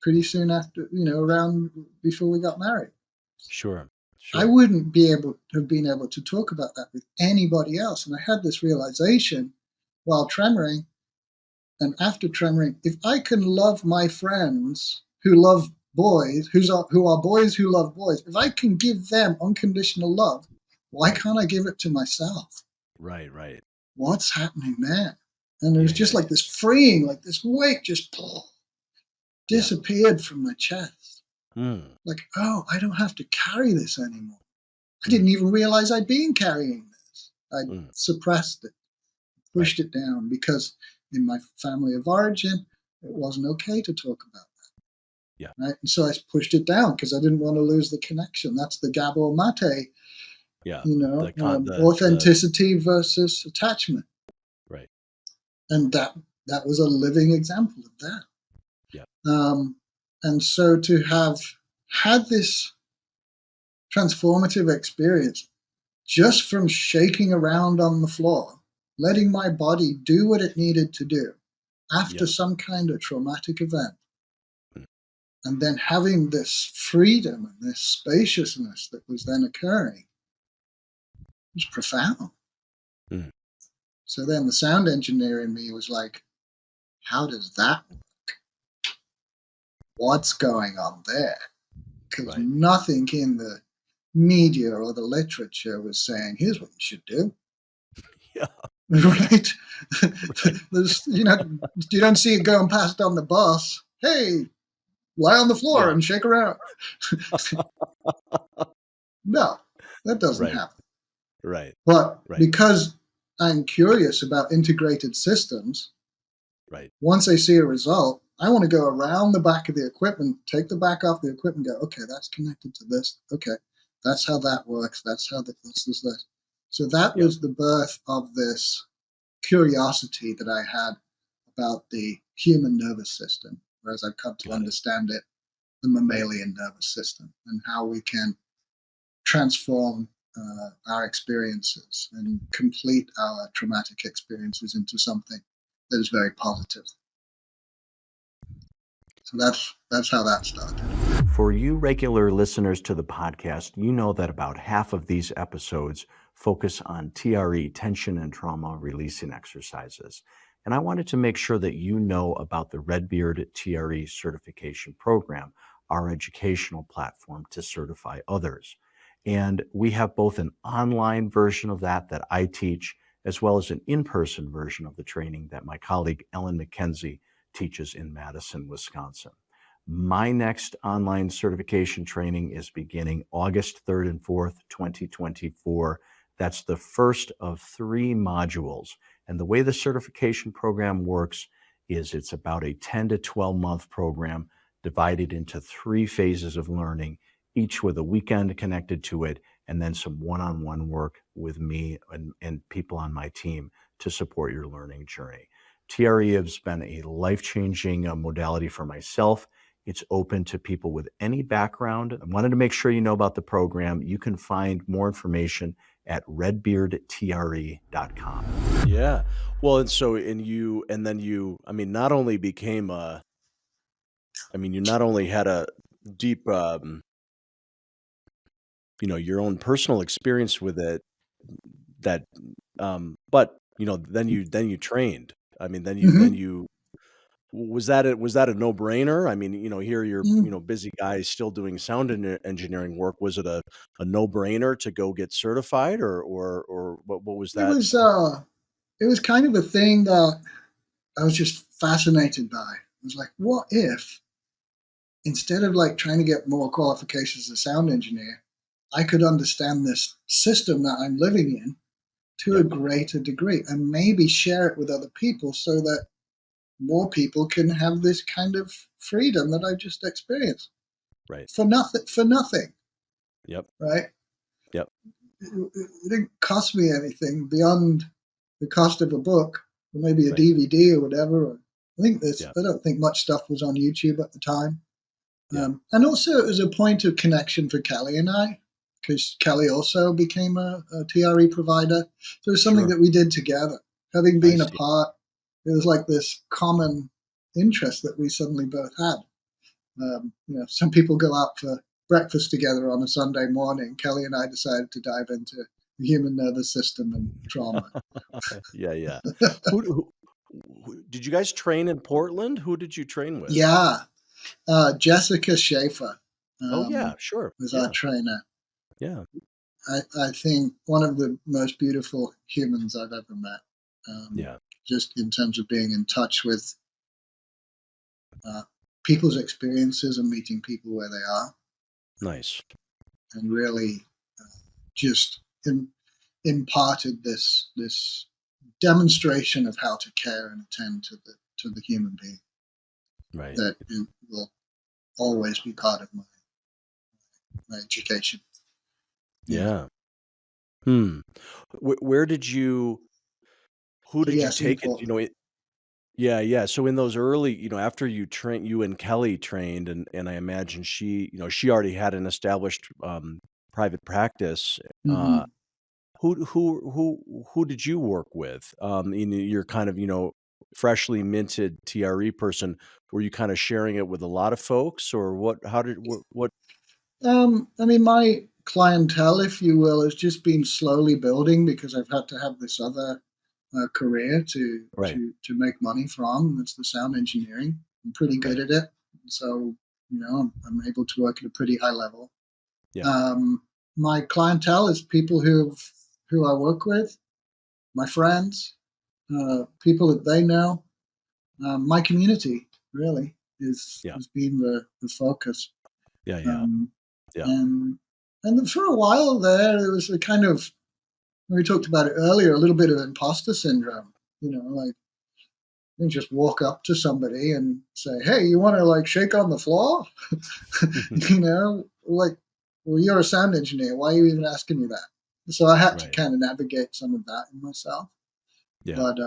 Speaker 1: Pretty soon after, around before we got married.
Speaker 2: Sure.
Speaker 1: I wouldn't have been able to talk about that with anybody else. And I had this realization while tremoring and after tremoring, if I can love my friends who love boys, who are boys who love boys, if I can give them unconditional love, why can't I give it to myself?
Speaker 2: Right.
Speaker 1: What's happening there? And it was just like this freeing, like this weight just disappeared from my chest. Like, oh, I don't have to carry this anymore. I didn't even realize I'd been carrying this. I suppressed it, pushed it down, because in my family of origin, it wasn't okay to talk about that.
Speaker 2: Yeah.
Speaker 1: Right. And so I pushed it down because I didn't want to lose the connection. That's the Gabor Mate.
Speaker 2: Yeah.
Speaker 1: Authenticity versus attachment.
Speaker 2: Right.
Speaker 1: And that was a living example of that.
Speaker 2: Yeah.
Speaker 1: And so to have had this transformative experience just from shaking around on the floor, letting my body do what it needed to do after
Speaker 2: Yep.
Speaker 1: some kind of traumatic event,
Speaker 2: Mm.
Speaker 1: and then having this freedom and this spaciousness that was then occurring was profound.
Speaker 2: Mm.
Speaker 1: So then the sound engineer in me was like, how does that work? What's going on there? Because
Speaker 2: Right.
Speaker 1: nothing in the media or the literature was saying, here's what you should do.
Speaker 2: Yeah.
Speaker 1: Right?
Speaker 2: Right.
Speaker 1: You don't see it going past on the bus. Hey, lie on the floor
Speaker 2: Yeah.
Speaker 1: and shake around. No, that doesn't
Speaker 2: Right.
Speaker 1: happen.
Speaker 2: Right.
Speaker 1: But
Speaker 2: Right.
Speaker 1: because I'm curious about integrated systems,
Speaker 2: Right.
Speaker 1: once I see a result, I want to go around the back of the equipment, take the back off the equipment, go, okay, that's connected to this. Okay, that's how that works. That's how this. So that
Speaker 2: Yep.
Speaker 1: was the birth of this curiosity that I had about the human nervous system, whereas I've come to
Speaker 2: Got it.
Speaker 1: understand it, the mammalian nervous system, and how we can transform our experiences and complete our traumatic experiences into something that is very positive. So that's how that started.
Speaker 2: For you regular listeners to the podcast, you know that about half of these episodes focus on TRE, tension and trauma releasing exercises. And I wanted to make sure that you know about the Red Beard TRE certification program, our educational platform to certify others. And we have both an online version of that I teach, as well as an in-person version of the training that my colleague Ellen McKenzie teaches in Madison, Wisconsin. My next online certification training is beginning August 3rd and 4th, 2024. That's the first of 3 modules. And the way the certification program works is it's about a 10 to 12 month program divided into 3 phases of learning, each with a weekend connected to it, and then some one-on-one work with me and people on my team to support your learning journey. TRE has been a life-changing modality for myself. It's open to people with any background. I wanted to make sure you know about the program. You can find more information at redbeardtre.com. Yeah. Well, not only became you not only had a deep, your own personal experience with it that, but, then you trained. Then
Speaker 1: Mm-hmm.
Speaker 2: you was that a no-brainer? Here you're,
Speaker 1: Mm.
Speaker 2: busy guy still doing sound engineering work. Was it a no-brainer to go get certified or what was
Speaker 1: It
Speaker 2: that?
Speaker 1: was kind of a thing that I was just fascinated by. It was like, what if instead of like trying to get more qualifications as a sound engineer, I could understand this system that I'm living in to a
Speaker 2: Yep.
Speaker 1: greater degree and maybe share it with other people so that more people can have this kind of freedom that I just experienced
Speaker 2: Right.
Speaker 1: for nothing,
Speaker 2: Yep.
Speaker 1: right?
Speaker 2: Yep.
Speaker 1: It didn't cost me anything beyond the cost of a book or maybe a
Speaker 2: Right.
Speaker 1: DVD or whatever.
Speaker 2: Yeah.
Speaker 1: I don't think much stuff was on YouTube at the time.
Speaker 2: Yeah.
Speaker 1: And also it was a point of connection for Kelly and I, because Kelly also became a TRE provider. So it was something
Speaker 2: Sure.
Speaker 1: that we did together. Having
Speaker 2: I
Speaker 1: been
Speaker 2: see.
Speaker 1: apart, it was like this common interest that we suddenly both had. Some people go out for breakfast together on a Sunday morning. Kelly and I decided to dive into the human nervous system and trauma.
Speaker 2: Yeah, yeah. Who did you guys train in Portland? Who did you train with?
Speaker 1: Yeah, Jessica Schaefer
Speaker 2: Oh, yeah, sure.
Speaker 1: was our
Speaker 2: Yeah.
Speaker 1: trainer.
Speaker 2: Yeah.
Speaker 1: I think one of the most beautiful humans I've ever met.
Speaker 2: Yeah.
Speaker 1: Just in terms of being in touch with people's experiences and meeting people where they are,
Speaker 2: Nice.
Speaker 1: and really just imparted this demonstration of how to care and attend to the human being.
Speaker 2: Right.
Speaker 1: That it will always be part of my education.
Speaker 2: Yeah. Hmm. Where did you who
Speaker 1: So
Speaker 2: did you
Speaker 1: yes, in
Speaker 2: take it?
Speaker 1: Portland.
Speaker 2: Yeah, yeah. So in those early, after you and Kelly trained, and I imagine she already had an established private practice. Uh,
Speaker 1: Hmm.
Speaker 2: who did you work with? You're kind of, freshly minted TRE person. Were you kind of sharing it with a lot of folks, or what? How did what?
Speaker 1: I mean, my clientele, if you will, has just been slowly building because I've had to have this other career
Speaker 2: Right.
Speaker 1: to make money from. That's the sound engineering. I'm pretty good
Speaker 2: Right.
Speaker 1: at it, so I'm able to work at a pretty high level.
Speaker 2: Yeah.
Speaker 1: Um, my clientele is people who I work with, my friends, people that they know. My community really
Speaker 2: Yeah.
Speaker 1: has been the focus.
Speaker 2: Yeah. Yeah.
Speaker 1: Um,
Speaker 2: Yeah.
Speaker 1: and for a while there, it was a kind of, we talked about it earlier, a little bit of imposter syndrome. Like you just walk up to somebody and say, "Hey, you want to like shake on the floor?" Like, well, you're a sound engineer. Why are you even asking me that? So I had to
Speaker 2: Right.
Speaker 1: kind of navigate some of that in myself.
Speaker 2: Yeah.
Speaker 1: But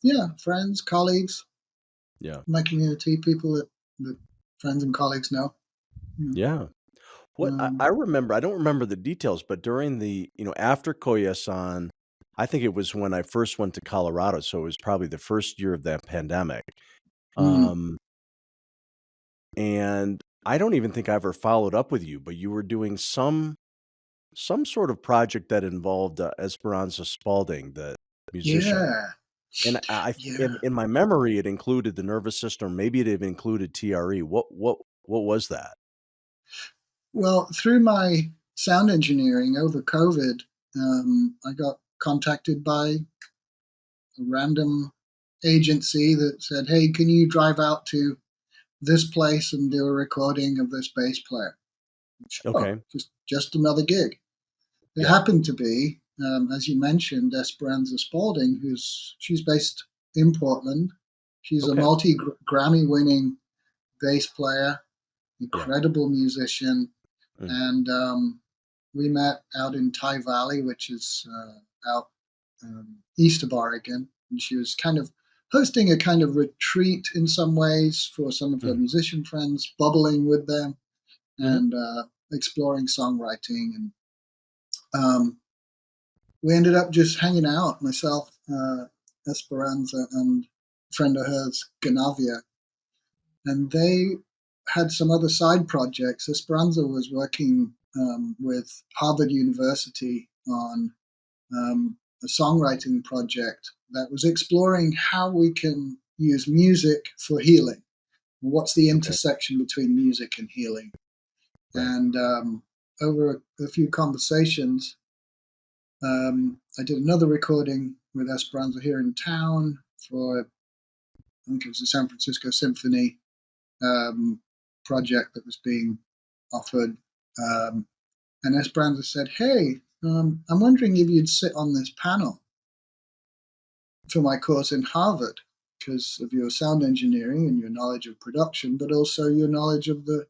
Speaker 1: yeah, friends, colleagues,
Speaker 2: Yeah.
Speaker 1: my community, people that friends and colleagues know. Yeah.
Speaker 2: Yeah. What I
Speaker 1: Um,
Speaker 2: remember, I don't remember the details, but during after Koyasan, I think it was when I first went to Colorado, so it was probably the first year of that pandemic.
Speaker 1: mm,
Speaker 2: Um, and I don't even think I ever followed up with you, but you were doing some sort of project that involved Esperanza Spalding, the musician.
Speaker 1: yeah,
Speaker 2: And
Speaker 1: yeah.
Speaker 2: in my memory, it included the nervous system. Maybe it even included TRE. What was that?
Speaker 1: Well, through my sound engineering over COVID, I got contacted by a random agency that said, "Hey, can you drive out to this place and do a recording of this bass player?" Sure,
Speaker 2: Okay.
Speaker 1: just another gig. It
Speaker 2: Yeah.
Speaker 1: happened to be, as you mentioned, Esperanza Spalding, she's based in Portland. She's a
Speaker 2: Okay.
Speaker 1: multi Grammy winning bass player,
Speaker 2: Yeah.
Speaker 1: incredible musician,
Speaker 2: Mm.
Speaker 1: and we met out in Ty Valley, which is out east of Oregon, and she was kind of hosting a kind of retreat in some ways for some of her
Speaker 2: Mm.
Speaker 1: musician friends, bubbling with them
Speaker 2: Mhm.
Speaker 1: and exploring songwriting. And um, we ended up just hanging out, myself, Esperanza, and a friend of hers, Ganavia, and they had some other side projects. Esperanza was working with Harvard University on a songwriting project that was exploring how we can use music for healing. What's the
Speaker 2: Okay.
Speaker 1: intersection between music and healing?
Speaker 2: Right.
Speaker 1: And over a few conversations, I did another recording with Esperanza here in town for, I think it was the San Francisco Symphony um, project that was being offered. Um, and Esperanza said, "Hey, I'm wondering if you'd sit on this panel for my course in Harvard because of your sound engineering and your knowledge of production, but also your knowledge of the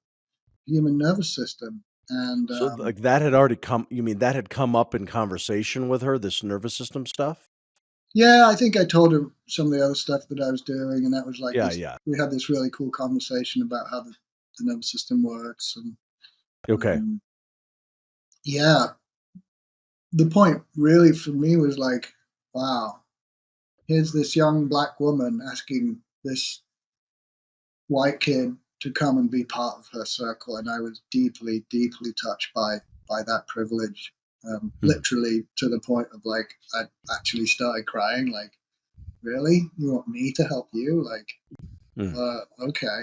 Speaker 1: human nervous system." And
Speaker 2: So, like, that had already come you mean that had come up in conversation with her, this nervous system stuff?
Speaker 1: yeah, I think I told her some of the other stuff that I was doing, and that was like
Speaker 2: Yeah,
Speaker 1: this.
Speaker 2: yeah.
Speaker 1: We had this really cool conversation about how the nervous system works, and
Speaker 2: Okay.
Speaker 1: um, yeah, the point really for me was like, wow, here's this young black woman asking this white kid to come and be part of her circle, and I was deeply, deeply touched by that privilege.
Speaker 2: Mhm.
Speaker 1: Literally to the point of like I actually started crying. Like, really, you want me to help you? Like,
Speaker 2: Mm,
Speaker 1: okay,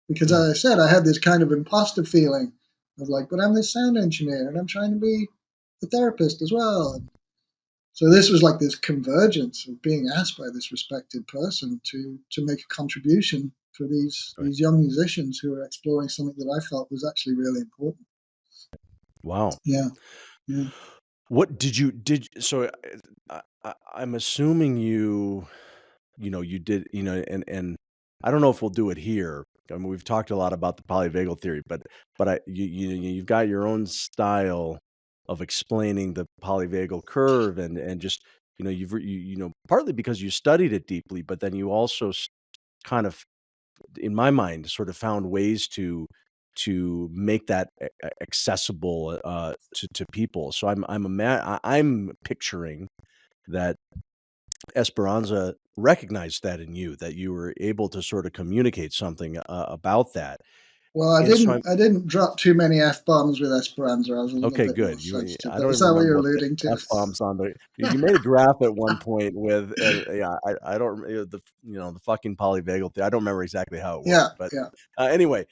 Speaker 1: because
Speaker 2: mm.
Speaker 1: as I said, I had this kind of imposter feeling of like, but I'm this sound engineer and I'm trying to be a therapist as well. So this was like this convergence of being asked by this respected person to make a contribution for
Speaker 2: Right.
Speaker 1: these young musicians who are exploring something that I felt was actually really important.
Speaker 2: Wow.
Speaker 1: Yeah, yeah,
Speaker 2: What did you did so, I'm assuming you did, and I don't know if we'll do it here. I mean, we've talked a lot about the polyvagal theory, but you've got your own style of explaining the polyvagal curve, and just, you've partly because you studied it deeply, but then you also kind of, in my mind, sort of found ways to make that accessible to people. So I'm picturing that Esperanza recognized that in you, that you were able to sort of communicate something about that.
Speaker 1: Well, I
Speaker 2: And so I'm
Speaker 1: didn't. I didn't drop too many f bombs with Esperanza. I was a little
Speaker 2: okay,
Speaker 1: bit more
Speaker 2: good.
Speaker 1: sensitive.
Speaker 2: I
Speaker 1: But
Speaker 2: don't
Speaker 1: is
Speaker 2: even
Speaker 1: that what
Speaker 2: remember
Speaker 1: you're
Speaker 2: what the
Speaker 1: alluding to?
Speaker 2: F bombs on the. You made a graph at one point with, yeah, I don't the the fucking polyvagal thing. I don't remember exactly how it
Speaker 1: Yeah,
Speaker 2: worked, but
Speaker 1: yeah.
Speaker 2: anyway.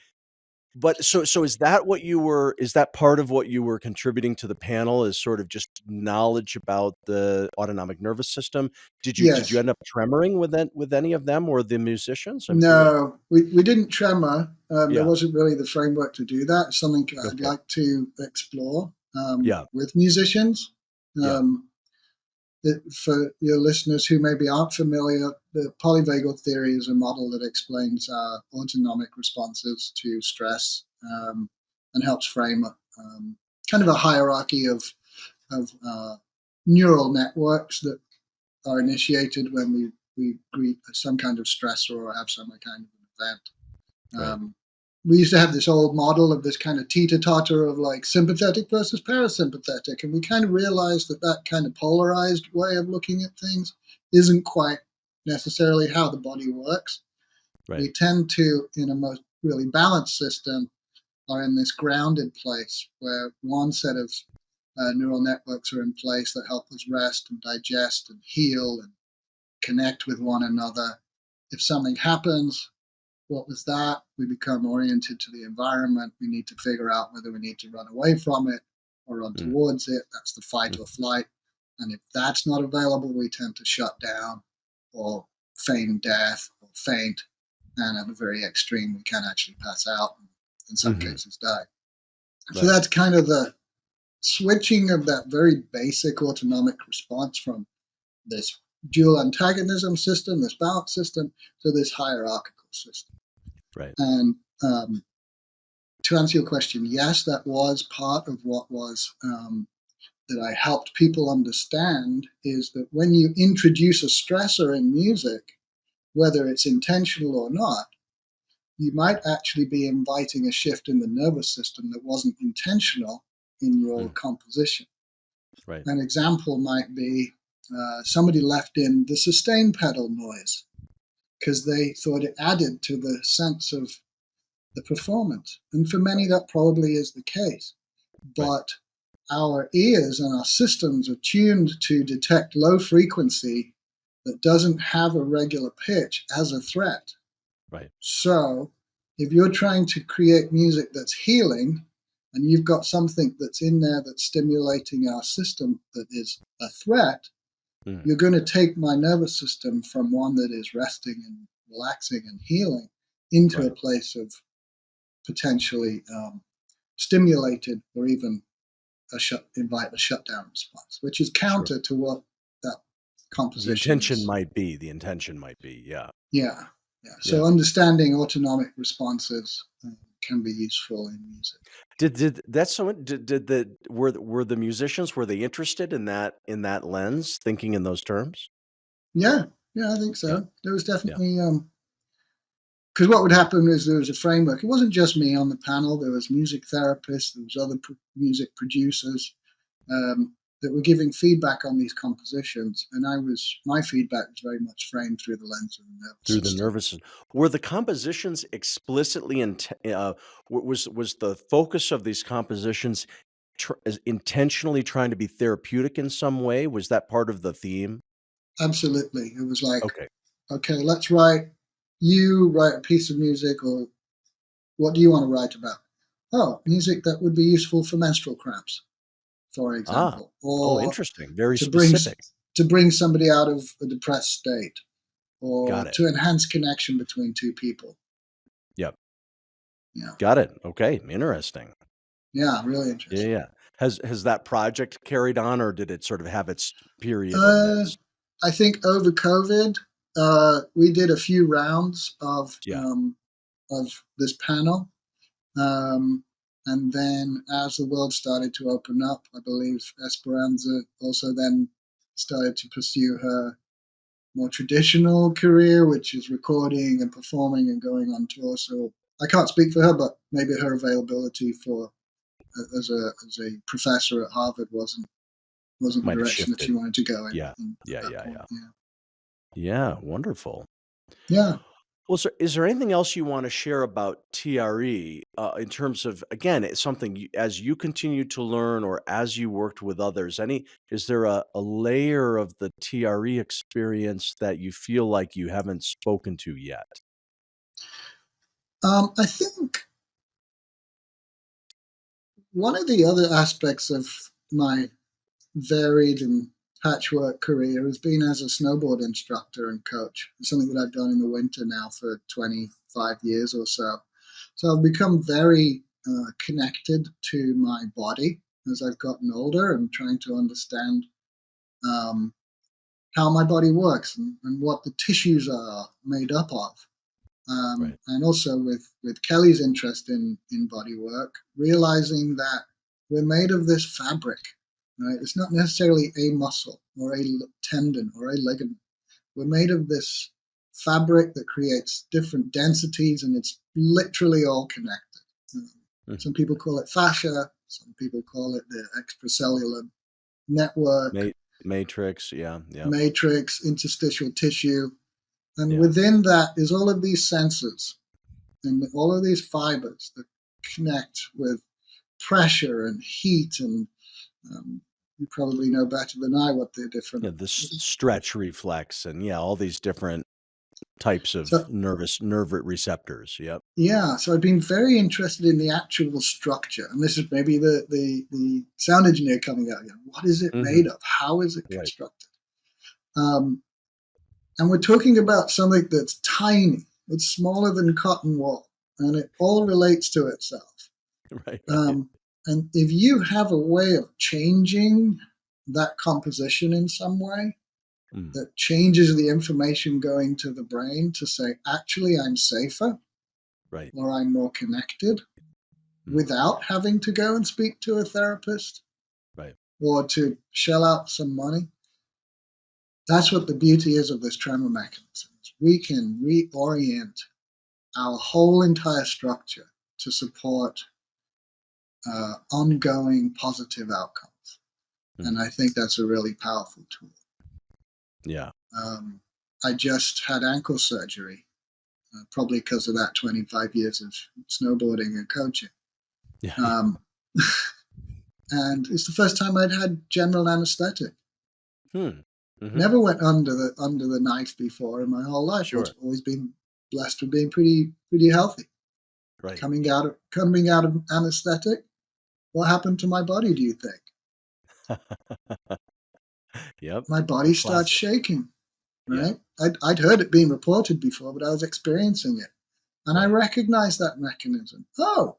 Speaker 2: But so is that what you were? Is that part of what you were contributing to the panel? Is sort of just knowledge about the autonomic nervous system? Did you
Speaker 1: Yes.
Speaker 2: end up tremoring with any of them or the musicians? I'm curious.
Speaker 1: No, we didn't tremor. There
Speaker 2: Yeah.
Speaker 1: wasn't really the framework to do that. It's something I'd
Speaker 2: Okay.
Speaker 1: like to explore
Speaker 2: Yeah.
Speaker 1: with musicians.
Speaker 2: Yeah.
Speaker 1: Um, for your listeners who maybe aren't familiar, the polyvagal theory is a model that explains autonomic responses to stress and helps frame kind of a hierarchy of neural networks that are initiated when we greet some kind of stressor or have some kind of an event.
Speaker 2: Right.
Speaker 1: We used to have this old model of this kind of teeter-totter of like sympathetic versus parasympathetic, and we kind of realized that that kind of polarized way of looking at things isn't quite necessarily how the body works.
Speaker 2: Right.
Speaker 1: We tend to, in a most really balanced system, are in this grounded place where one set of neural networks are in place that help us rest and digest and heal and connect with one another. If something happens, what was that? We become oriented to the environment. We need to figure out whether we need to run away from it or run towards it. That's the fight or flight. And if that's not available, we tend to shut down or feign death or faint. And at the very extreme, we can actually pass out and in some cases die. So
Speaker 2: Right.
Speaker 1: that's kind of the switching of that very basic autonomic response from this dual antagonism system, this balance system, to this hierarchical system.
Speaker 2: Right.
Speaker 1: And to answer your question, yes, that was part of what was that I helped people understand is that when you introduce a stressor in music, whether it's intentional or not, you might actually be inviting a shift in the nervous system that wasn't intentional in your composition.
Speaker 2: Right.
Speaker 1: An example might be somebody left in the sustain pedal noise because they thought it added to the sense of the performance. And for many, that probably is the case. But our ears and our systems are tuned to detect low frequency that doesn't have a regular pitch as a threat.
Speaker 2: Right.
Speaker 1: So if you're trying to create music that's healing and you've got something that's in there that's stimulating our system that is a threat, you're going to take my nervous system from one that is resting and relaxing and healing into a place of potentially stimulated or even invite a shutdown response, which is counter to what that composition is.
Speaker 2: The intention might be, yeah.
Speaker 1: Yeah. So understanding autonomic responses can be useful in music.
Speaker 2: Did that's so? Did the were the musicians, were they interested in that lens, thinking in those terms?
Speaker 1: Yeah, I think so.
Speaker 2: Yeah.
Speaker 1: There was definitely because what would happen is there was a framework. It wasn't just me on the panel. There was music therapists. There was other music producers that were giving feedback on these compositions, and my feedback was very much framed through the lens of the nervous system.
Speaker 2: Through the nervous system. Were the compositions explicitly was the focus of these compositions intentionally trying to be therapeutic in some way? Was that part of the theme?
Speaker 1: Absolutely. It was like,
Speaker 2: Okay,
Speaker 1: let's write a piece of music, or what do you want to write about? Oh, music that would be useful for menstrual cramps, for example, or
Speaker 2: interesting. Very
Speaker 1: to bring
Speaker 2: specific.
Speaker 1: somebody out of a depressed state, or
Speaker 2: Got it.
Speaker 1: to enhance connection between two people.
Speaker 2: Yep.
Speaker 1: Yeah.
Speaker 2: Got it. Okay. Interesting.
Speaker 1: Yeah, really interesting.
Speaker 2: Yeah. Has that project carried on, or did it sort of have its period of this?
Speaker 1: I think over COVID, we did a few rounds of this panel. And then as the world started to open up, I believe Esperanza also then started to pursue her more traditional career, which is recording and performing and going on tour. So I can't speak for her, but maybe her availability for as a professor at Harvard wasn't the
Speaker 2: Might have
Speaker 1: direction that
Speaker 2: shifted.
Speaker 1: she wanted to go in.
Speaker 2: Yeah.
Speaker 1: At that point.
Speaker 2: Yeah. Wonderful.
Speaker 1: Yeah.
Speaker 2: Well, sir, is there anything else you want to share about TRE in terms of, again, it's something as you continue to learn or as you worked with others, is there a layer of the TRE experience that you feel like you haven't spoken to yet?
Speaker 1: I think one of the other aspects of my varied and patchwork career has been as a snowboard instructor and coach. It's something that I've done in the winter now for 25 years or so. So I've become very connected to my body as I've gotten older and trying to understand how my body works and what the tissues are made up of.
Speaker 2: Right.
Speaker 1: And also with Kelly's interest in body work, realizing that we're made of this fabric, right? It's not necessarily a muscle or a tendon or a ligament. We're made of this fabric that creates different densities, and it's literally all connected. Some people call it fascia. Some people call it the extracellular network,
Speaker 2: Matrix. Yeah.
Speaker 1: matrix, interstitial tissue. And
Speaker 2: Yeah.
Speaker 1: within that is all of these sensors and all of these fibers that connect with pressure and heat. And you probably know better than I what they're different.
Speaker 2: Yeah, the stretch reflex and all these different types of
Speaker 1: So,
Speaker 2: nerve receptors. Yep.
Speaker 1: yeah, so I've been very interested in the actual structure. And this is maybe the sound engineer coming out again. What is it made of? How is it constructed? And we're talking about something that's tiny. It's smaller than cotton wool, and it all relates to itself.
Speaker 2: Right.
Speaker 1: And if you have a way of changing that composition in some way that changes the information going to the brain to say, actually, I'm safer,
Speaker 2: right,
Speaker 1: or I'm more connected, without having to go and speak to a therapist,
Speaker 2: right,
Speaker 1: or to shell out some money. That's what the beauty is of this tremor mechanism. We can reorient our whole entire structure to support ongoing positive outcomes. And I think that's a really powerful tool.
Speaker 2: Yeah.
Speaker 1: I just had ankle surgery, probably because of that 25 years of snowboarding and coaching.
Speaker 2: Yeah.
Speaker 1: And it's the first time I'd had general anesthetic. Never went under the knife before in my whole life.
Speaker 2: Sure.
Speaker 1: I've always been blessed with being pretty healthy.
Speaker 2: Right.
Speaker 1: Coming out of anesthetic, what happened to my body, do you think?
Speaker 2: Yep.
Speaker 1: My body starts shaking. Right? Yeah. I'd heard it being reported before, but I was experiencing it. And I recognized that mechanism. Oh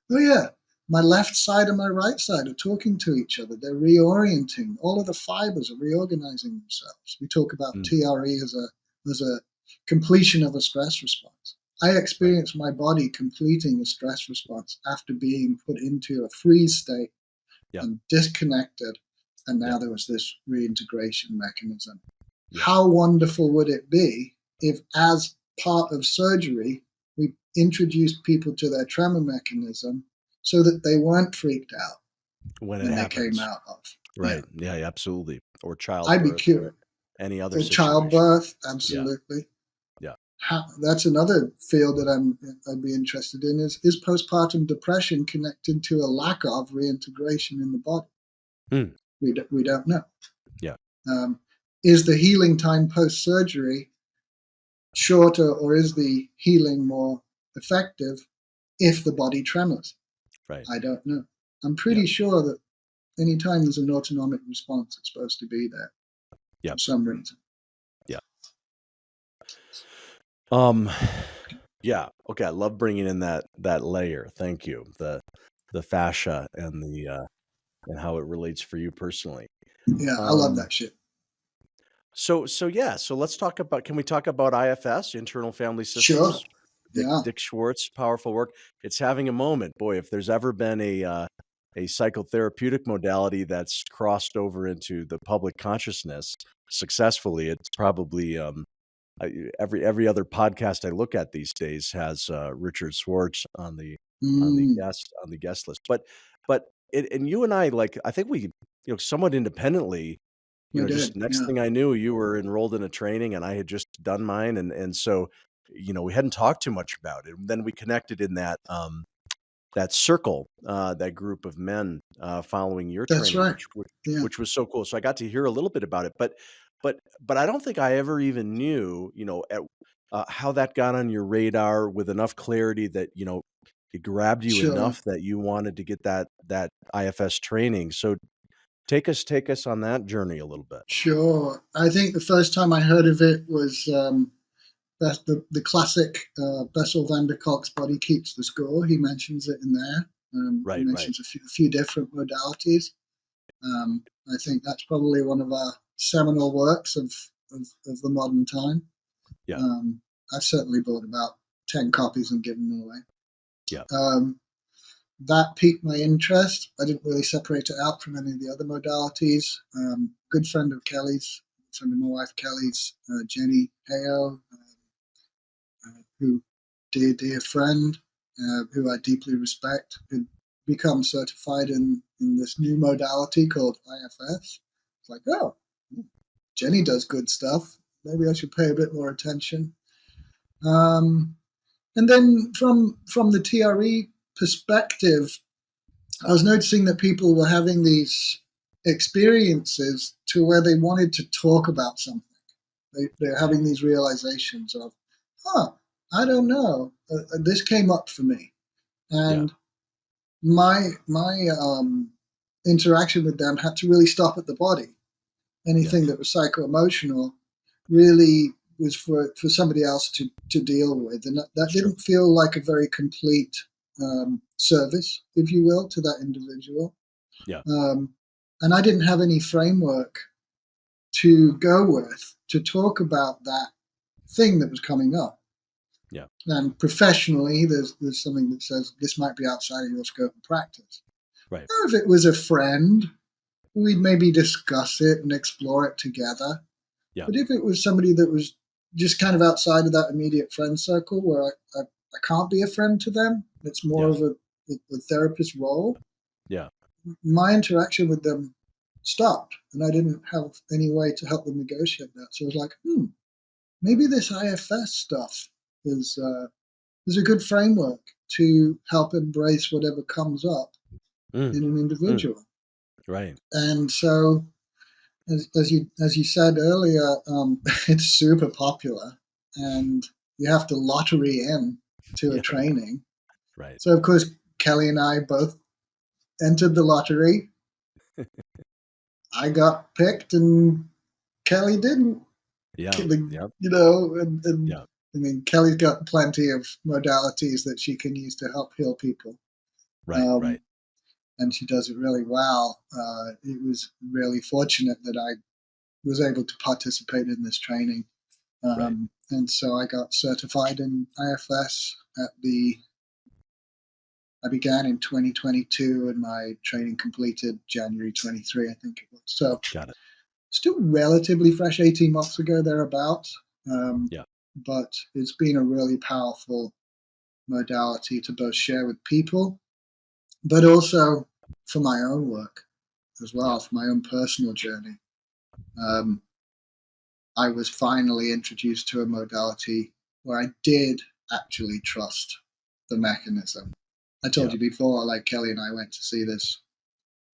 Speaker 1: yeah. My left side and my right side are talking to each other. They're reorienting. All of the fibers are reorganizing themselves. We talk about TRE as a completion of a stress response. I experienced my body completing a stress response after being put into a freeze state and disconnected. And now there was this reintegration mechanism. How wonderful would it be if, as part of surgery, we introduced people to their tremor mechanism so that they weren't freaked out when they came out of.
Speaker 2: Right. Yeah, absolutely. Or childbirth.
Speaker 1: I'd be curious.
Speaker 2: Any other
Speaker 1: or
Speaker 2: situation.
Speaker 1: Childbirth, absolutely.
Speaker 2: Yeah.
Speaker 1: That's another field that I'd be interested in is postpartum depression connected to a lack of reintegration in the body? We don't know.
Speaker 2: Yeah.
Speaker 1: Is the healing time post-surgery shorter, or is the healing more effective if the body tremors?
Speaker 2: Right.
Speaker 1: I don't know. I'm pretty sure that anytime there's an autonomic response, it's supposed to be there for some reason.
Speaker 2: Yeah. Yeah. Okay. I love bringing in that layer. Thank you. The fascia and and how it relates for you personally.
Speaker 1: Yeah, I love that shit.
Speaker 2: So let's talk about, can we talk about IFS, internal family systems?
Speaker 1: Sure. Yeah.
Speaker 2: Dick Schwartz, powerful work. It's having a moment. Boy, if there's ever been a psychotherapeutic modality that's crossed over into the public consciousness, successfully. It's probably every other podcast I look at these days has Richard Schwartz on the
Speaker 1: Mm,
Speaker 2: guest list. But and you and I, like, I think we, somewhat independently,
Speaker 1: we
Speaker 2: just
Speaker 1: did.
Speaker 2: next
Speaker 1: Yeah.
Speaker 2: thing I knew, you were enrolled in a training and I had just done mine, and so we hadn't talked too much about it. And then we connected in that circle, that group of men, following your
Speaker 1: That's
Speaker 2: training,
Speaker 1: right.
Speaker 2: which
Speaker 1: Yeah.
Speaker 2: which was so cool. So I got to hear a little bit about it, but I don't think I ever even knew, how that got on your radar with enough clarity that, it grabbed you
Speaker 1: Sure.
Speaker 2: enough that you wanted to get that IFS training. So take us on that journey a little bit.
Speaker 1: Sure. I think the first time I heard of it was that's the classic Bessel van der Kolk's Body Keeps the Score. He mentions it in there. He
Speaker 2: Right, right.
Speaker 1: mentions a few different modalities. I think that's probably one of our seminal works of the modern time.
Speaker 2: Yeah,
Speaker 1: I've certainly bought about 10 copies and given them away.
Speaker 2: yeah,
Speaker 1: That piqued my interest. I didn't really separate it out from any of the other modalities. Good friend of Kelly's, friend of my wife Kelly's, Jenny Heo, who, dear friend, who I deeply respect, had become certified in this new modality called IFS. It's like, oh, Jenny does good stuff. Maybe I should pay a bit more attention. And then from the TRE perspective, I was noticing that people were having these experiences to where they wanted to talk about something. They're having these realizations of, I don't know. This came up for me,
Speaker 2: yeah,
Speaker 1: and my interaction with them had to really stop at the body. Anything
Speaker 2: yes,
Speaker 1: that was psycho-emotional really was for somebody else to deal with, and that
Speaker 2: sure.
Speaker 1: didn't feel like a very complete service, if you will, to that individual.
Speaker 2: Yeah,
Speaker 1: And I didn't have any framework to go with to talk about that thing that was coming up.
Speaker 2: yeah,
Speaker 1: And professionally, there's something that says this might be outside of your scope of practice.
Speaker 2: right.
Speaker 1: Or if it was a friend, we'd maybe discuss it and explore it together.
Speaker 2: Yeah,
Speaker 1: But if it was somebody that was just kind of outside of that immediate friend circle where I can't be a friend to them, it's more
Speaker 2: yes,
Speaker 1: of a therapist role,
Speaker 2: yeah,
Speaker 1: my interaction with them stopped, and I didn't have any way to help them negotiate that. So I was like, maybe this IFS stuff is a good framework to help embrace whatever comes up
Speaker 2: mm,
Speaker 1: in an
Speaker 2: mm,
Speaker 1: individual.
Speaker 2: right.
Speaker 1: And so, as you said earlier, it's super popular, and you have to lottery in to a
Speaker 2: Yeah,
Speaker 1: training.
Speaker 2: right.
Speaker 1: So of course, Kelly and I both entered the lottery. I got picked, and Kelly didn't.
Speaker 2: Yeah, yep,
Speaker 1: And
Speaker 2: yeah,
Speaker 1: I mean, Kelly's got plenty of modalities that she can use to help heal people.
Speaker 2: right,
Speaker 1: Um,
Speaker 2: right,
Speaker 1: and she does it really well. It was really fortunate that I was able to participate in this training.
Speaker 2: right,
Speaker 1: And so I got certified in IFS I began in 2022 and my training completed January 23, I think it was. So
Speaker 2: got it.
Speaker 1: still relatively fresh, 18 months ago, thereabouts.
Speaker 2: Yeah,
Speaker 1: But it's been a really powerful modality to both share with people, but also for my own work as
Speaker 2: yeah,
Speaker 1: well, for my own personal journey. Um, I was finally introduced to a modality where I did actually trust the mechanism. I told
Speaker 2: yeah.
Speaker 1: you before, like Kelly and I went to see this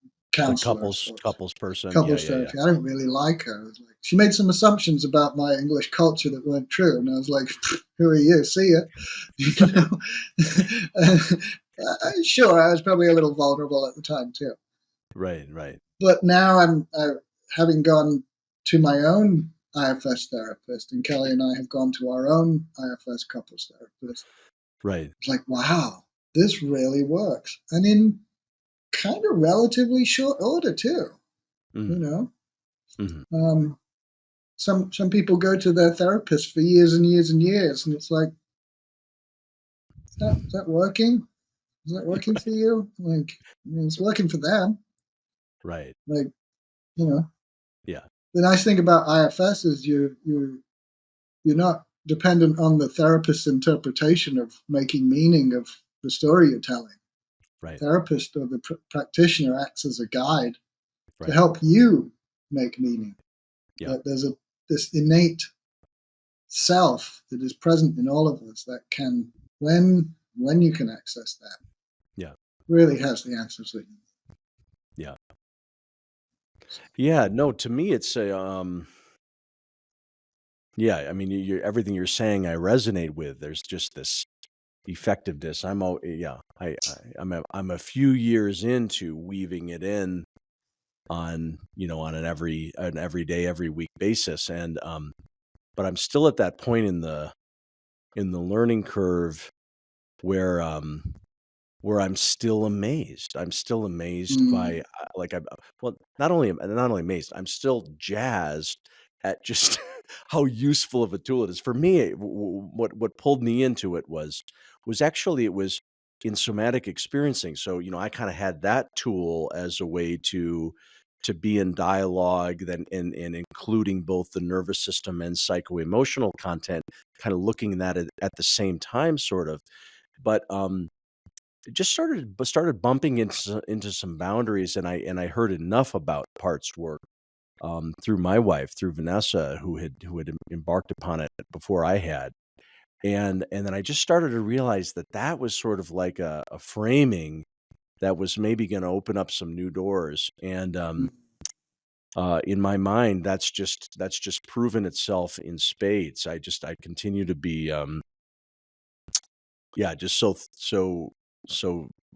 Speaker 2: The
Speaker 1: counselor
Speaker 2: couples
Speaker 1: or
Speaker 2: couples person. Yeah,
Speaker 1: couples
Speaker 2: yeah, yeah.
Speaker 1: therapy. I don't really like her. It was like, she made some assumptions about my English culture that weren't true, and I was like, "Who are you? See ya." You know? Sure, I was probably a little vulnerable at the time too.
Speaker 2: Right, right,
Speaker 1: But now I'm having gone to my own IFS therapist, and Kelly and I have gone to our own IFS couples therapist.
Speaker 2: right.
Speaker 1: It's like, wow, this really works, and in kind of relatively short order too. You
Speaker 2: Mhm,
Speaker 1: know,
Speaker 2: mhm.
Speaker 1: um, some people go to their therapist for years and years and years, and it's like, is that working? Is that working for you? Like, I mean, it's working for them.
Speaker 2: Right.
Speaker 1: Like, you know,
Speaker 2: Yeah.
Speaker 1: the nice thing about IFS is you're not dependent on the therapist's interpretation of making meaning of the story you're telling.
Speaker 2: Right.
Speaker 1: Therapist or the practitioner acts as a guide to
Speaker 2: Right.
Speaker 1: help you make meaning.
Speaker 2: Yeah.
Speaker 1: That there's this innate self that is present in all of us that can, when you can access that,
Speaker 2: Yeah.
Speaker 1: really has the answers that you need.
Speaker 2: Yeah. Yeah. No, to me, it's a, yeah, I mean, everything you're saying, I resonate with. There's just this effectiveness. I'm a few years into weaving it in on, on an every day, every week basis. And, but I'm still at that point in the learning curve where, I'm still amazed. I'm still amazed by, well, not only amazed, I'm still jazzed at just how useful of a tool it is. For me, what pulled me into it was actually, it was in somatic experiencing. So, I kind of had that tool as a way to be in dialogue, then and including both the nervous system and psycho-emotional content, kind of looking at it at the same time, sort of. But it just started bumping into some boundaries, and I heard enough about parts work through my wife, through Vanessa, who had embarked upon it before I had, and then I just started to realize that was sort of like a framing that was maybe going to open up some new doors, and in my mind, that's just proven itself in spades. I continue to be yeah, just so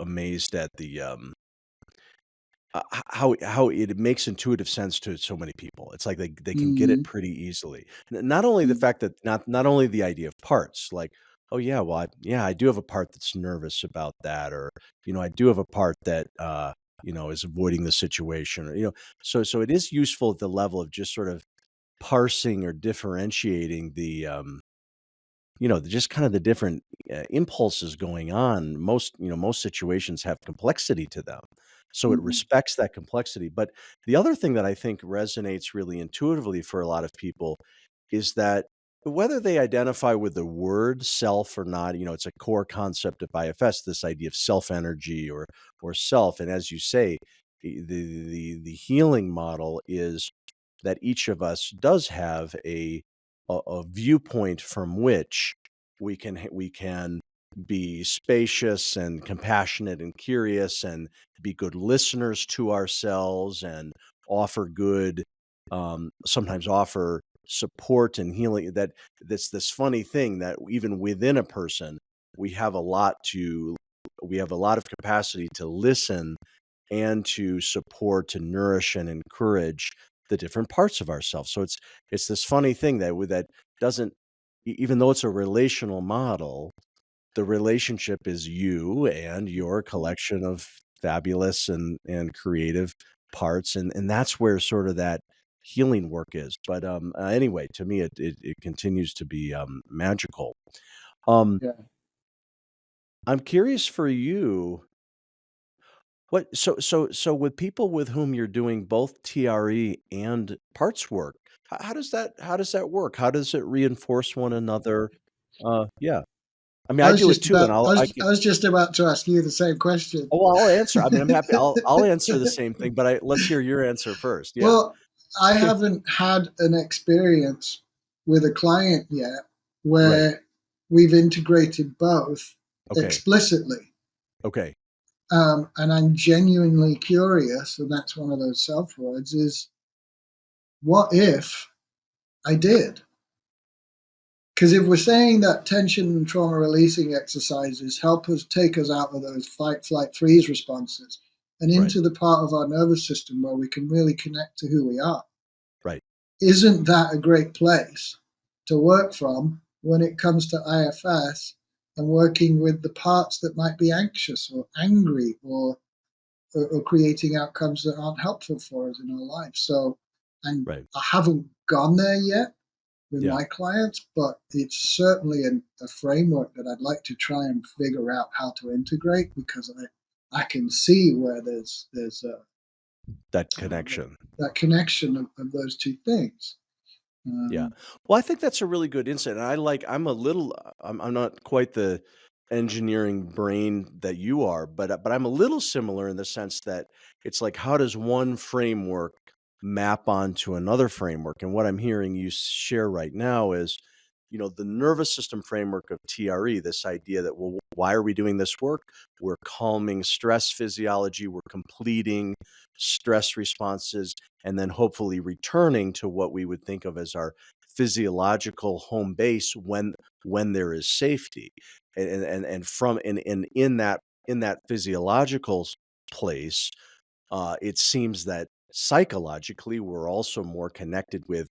Speaker 2: amazed at the how it makes intuitive sense to so many people. It's like they can get it
Speaker 1: Mm-hmm.
Speaker 2: pretty easily. Not only the fact that not only the idea of parts, like, oh yeah, well, I do have a part that's nervous about that, or I do have a part that is avoiding the situation, or so it is useful at the level of just sort of parsing or differentiating the just kind of the different impulses going on. Most situations have complexity to them. So it
Speaker 1: Mm-hmm.
Speaker 2: respects that complexity. But the other thing that I think resonates really intuitively for a lot of people is that whether they identify with the word self or not, it's a core concept of IFS, this idea of self energy or self. And as you say, the healing model is that each of us does have a viewpoint from which we can be spacious and compassionate and curious and be good listeners to ourselves and offer good sometimes offer support and healing. That's this funny thing that even within a person we have a lot to we have a lot of capacity to listen and to support, to nourish and encourage the different parts of ourselves. So it's this funny thing that doesn't even though it's a relational model, the relationship is you and your collection of fabulous and creative parts, and that's where sort of that healing work is. But anyway, to me, it continues to be magical. Um,
Speaker 1: Yeah.
Speaker 2: I'm curious for you. What so with people with whom you're doing both TRE and parts work, how does that work? How does it reinforce one another? Yeah. I mean, I do it too, and I can.
Speaker 1: I was just about to ask you the same question.
Speaker 2: Oh, well, I'll answer. I mean, I'm happy. I'll answer the same thing, but let's hear your answer first. Yeah.
Speaker 1: Well, I haven't had an experience with a client yet
Speaker 2: Right.
Speaker 1: where we've integrated both
Speaker 2: Okay.
Speaker 1: explicitly.
Speaker 2: Okay.
Speaker 1: And I'm genuinely curious, and that's one of those self words, is what if I did? Because if we're saying that tension and trauma releasing exercises help us take us out of those fight, flight, freeze responses and
Speaker 2: Right.
Speaker 1: into the part of our nervous system where we can really connect to who we are,
Speaker 2: Right.
Speaker 1: isn't that a great place to work from when it comes to IFS and working with the parts that might be anxious or angry or creating outcomes that aren't helpful for us in our life? So, and
Speaker 2: Right.
Speaker 1: I haven't gone there yet with
Speaker 2: Yeah.
Speaker 1: my clients, but it's certainly a framework that I'd like to try and figure out how to integrate, because I can see where there's
Speaker 2: that connection.
Speaker 1: That connection of those two things.
Speaker 2: Yeah. Well, I think that's a really good insight. And I'm not quite the engineering brain that you are, but I'm a little similar in the sense that it's like, how does one framework map onto another framework? And what I'm hearing you share right now is, the nervous system framework of TRE, this idea that, well, why are we doing this work? We're calming stress physiology, we're completing stress responses, and then hopefully returning to what we would think of as our physiological home base when there is safety. And from in that physiological place, it seems that psychologically we're also more connected with,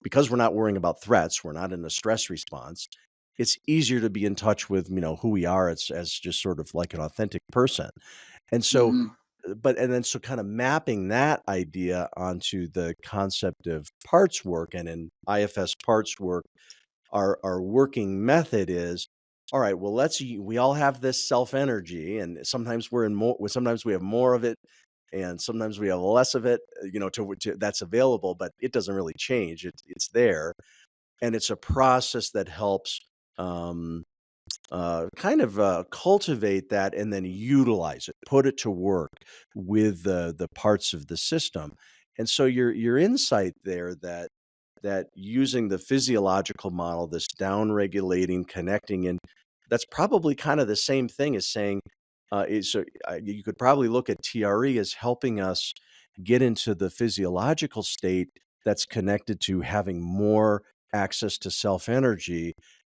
Speaker 2: because we're not worrying about threats, we're not in a stress response. It's easier to be in touch with, who we are as just sort of like an authentic person. And so,
Speaker 1: Mm-hmm.
Speaker 2: so kind of mapping that idea onto the concept of parts work, and in IFS parts work, our working method is, all right, well, we all have this self energy, and sometimes sometimes we have more of it, and sometimes we have less of it, that's available, but it doesn't really change. It's there. And it's a process that helps, um, cultivate that and then utilize it, put it to work with the parts of the system. And so your insight there, that using the physiological model, this down regulating, connecting, and that's probably kind of the same thing as saying, you could probably look at TRE as helping us get into the physiological state that's connected to having more access to self energy,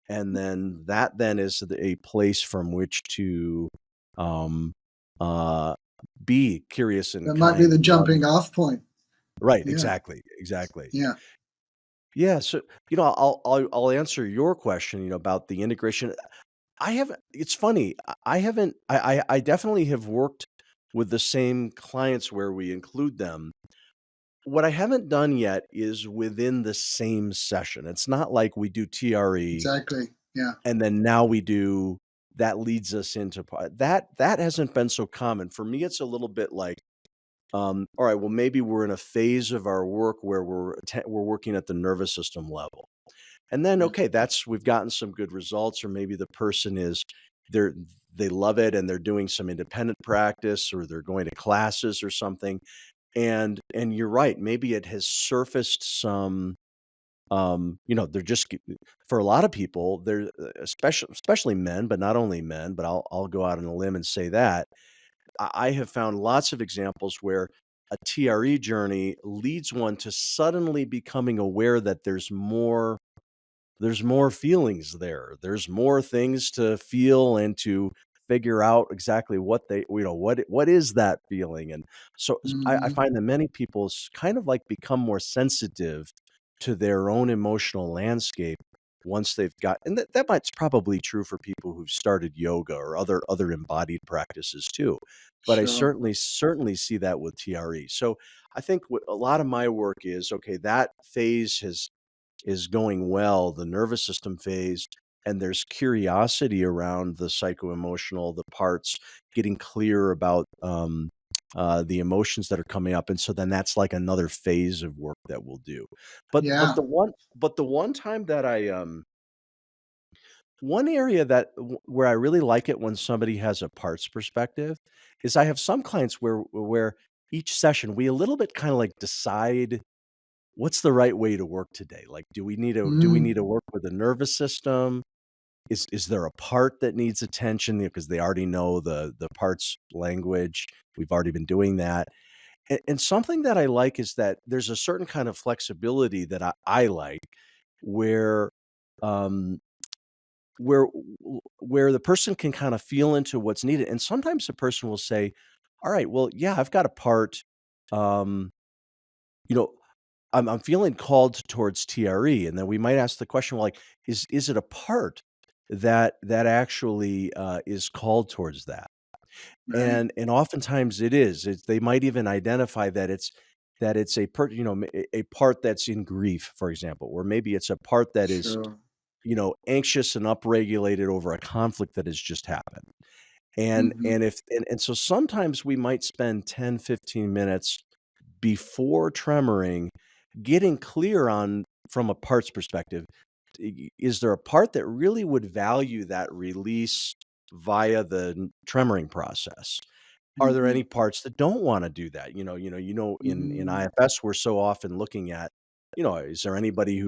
Speaker 2: and then that then is a place from which to, um, uh, be curious and
Speaker 1: That might be the
Speaker 2: kind,
Speaker 1: jumping off point.
Speaker 2: right,
Speaker 1: Yeah.
Speaker 2: exactly.
Speaker 1: Yeah.
Speaker 2: Yeah, so, I'll answer your question, about the integration. It's funny, I haven't I definitely have worked with the same clients where we include them. What I haven't done yet is within the same session. It's not like we do TRE
Speaker 1: Exactly. Yeah.
Speaker 2: and then now we do that leads us into that hasn't been so common. For me, it's a little bit like, all right, well, maybe we're in a phase of our work where we're working at the nervous system level. And then, okay, we've gotten some good results, or maybe the person they're they love it and they're doing some independent practice, or they're going to classes or something. And you're right, maybe it has surfaced some, they're just, for a lot of people, they're, especially men, but not only men, but I'll go out on a limb and say that I have found lots of examples where a TRE journey leads one to suddenly becoming aware that there's more feelings there. There's more things to feel and to figure out exactly what is that feeling. And so I
Speaker 1: Mm-hmm.
Speaker 2: find that many people kind of like become more sensitive to their own emotional landscape once they've got, and that might's probably true for people who've started yoga or other embodied practices too. But I
Speaker 1: Sure.
Speaker 2: certainly see that with TRE. So I think what a lot of my work is, okay, that phase is going well, the nervous system phase, and there's curiosity around the psycho-emotional, the parts, getting clear about, the emotions that are coming up, and so then that's like another phase of work that we'll do. But
Speaker 1: Yeah.
Speaker 2: the one time that one area where I really like it when somebody has a parts perspective is, I have some clients where each session we a little bit kind of like decide what's the right way to work today? Like, do we
Speaker 1: Mm.
Speaker 2: need to work with the nervous system? Is there a part that needs attention? Because they already know the parts language. We've already been doing that. And something that I like is that there's a certain kind of flexibility that I like, where um where the person can kind of feel into what's needed. And sometimes the person will say, all right, well, yeah, I've got a part. Um, you know, I'm feeling called towards TRE, and then we might ask the question, well, like, is it a part that actually is called towards that?
Speaker 1: Right.
Speaker 2: And oftentimes it is. They might even identify that it's a part that's in grief, for example, or maybe it's a part that is,
Speaker 1: Sure.
Speaker 2: anxious and upregulated over a conflict that has just happened. And
Speaker 1: Mm-hmm.
Speaker 2: and if and so sometimes we might spend 10, 15 minutes before tremoring, getting clear on from a parts perspective, is there a part that really would value that release via the tremoring process? Are there
Speaker 1: Mhm.
Speaker 2: any parts that don't wanna do that? In
Speaker 1: Mm,
Speaker 2: IFS, we're so often looking at, is there anybody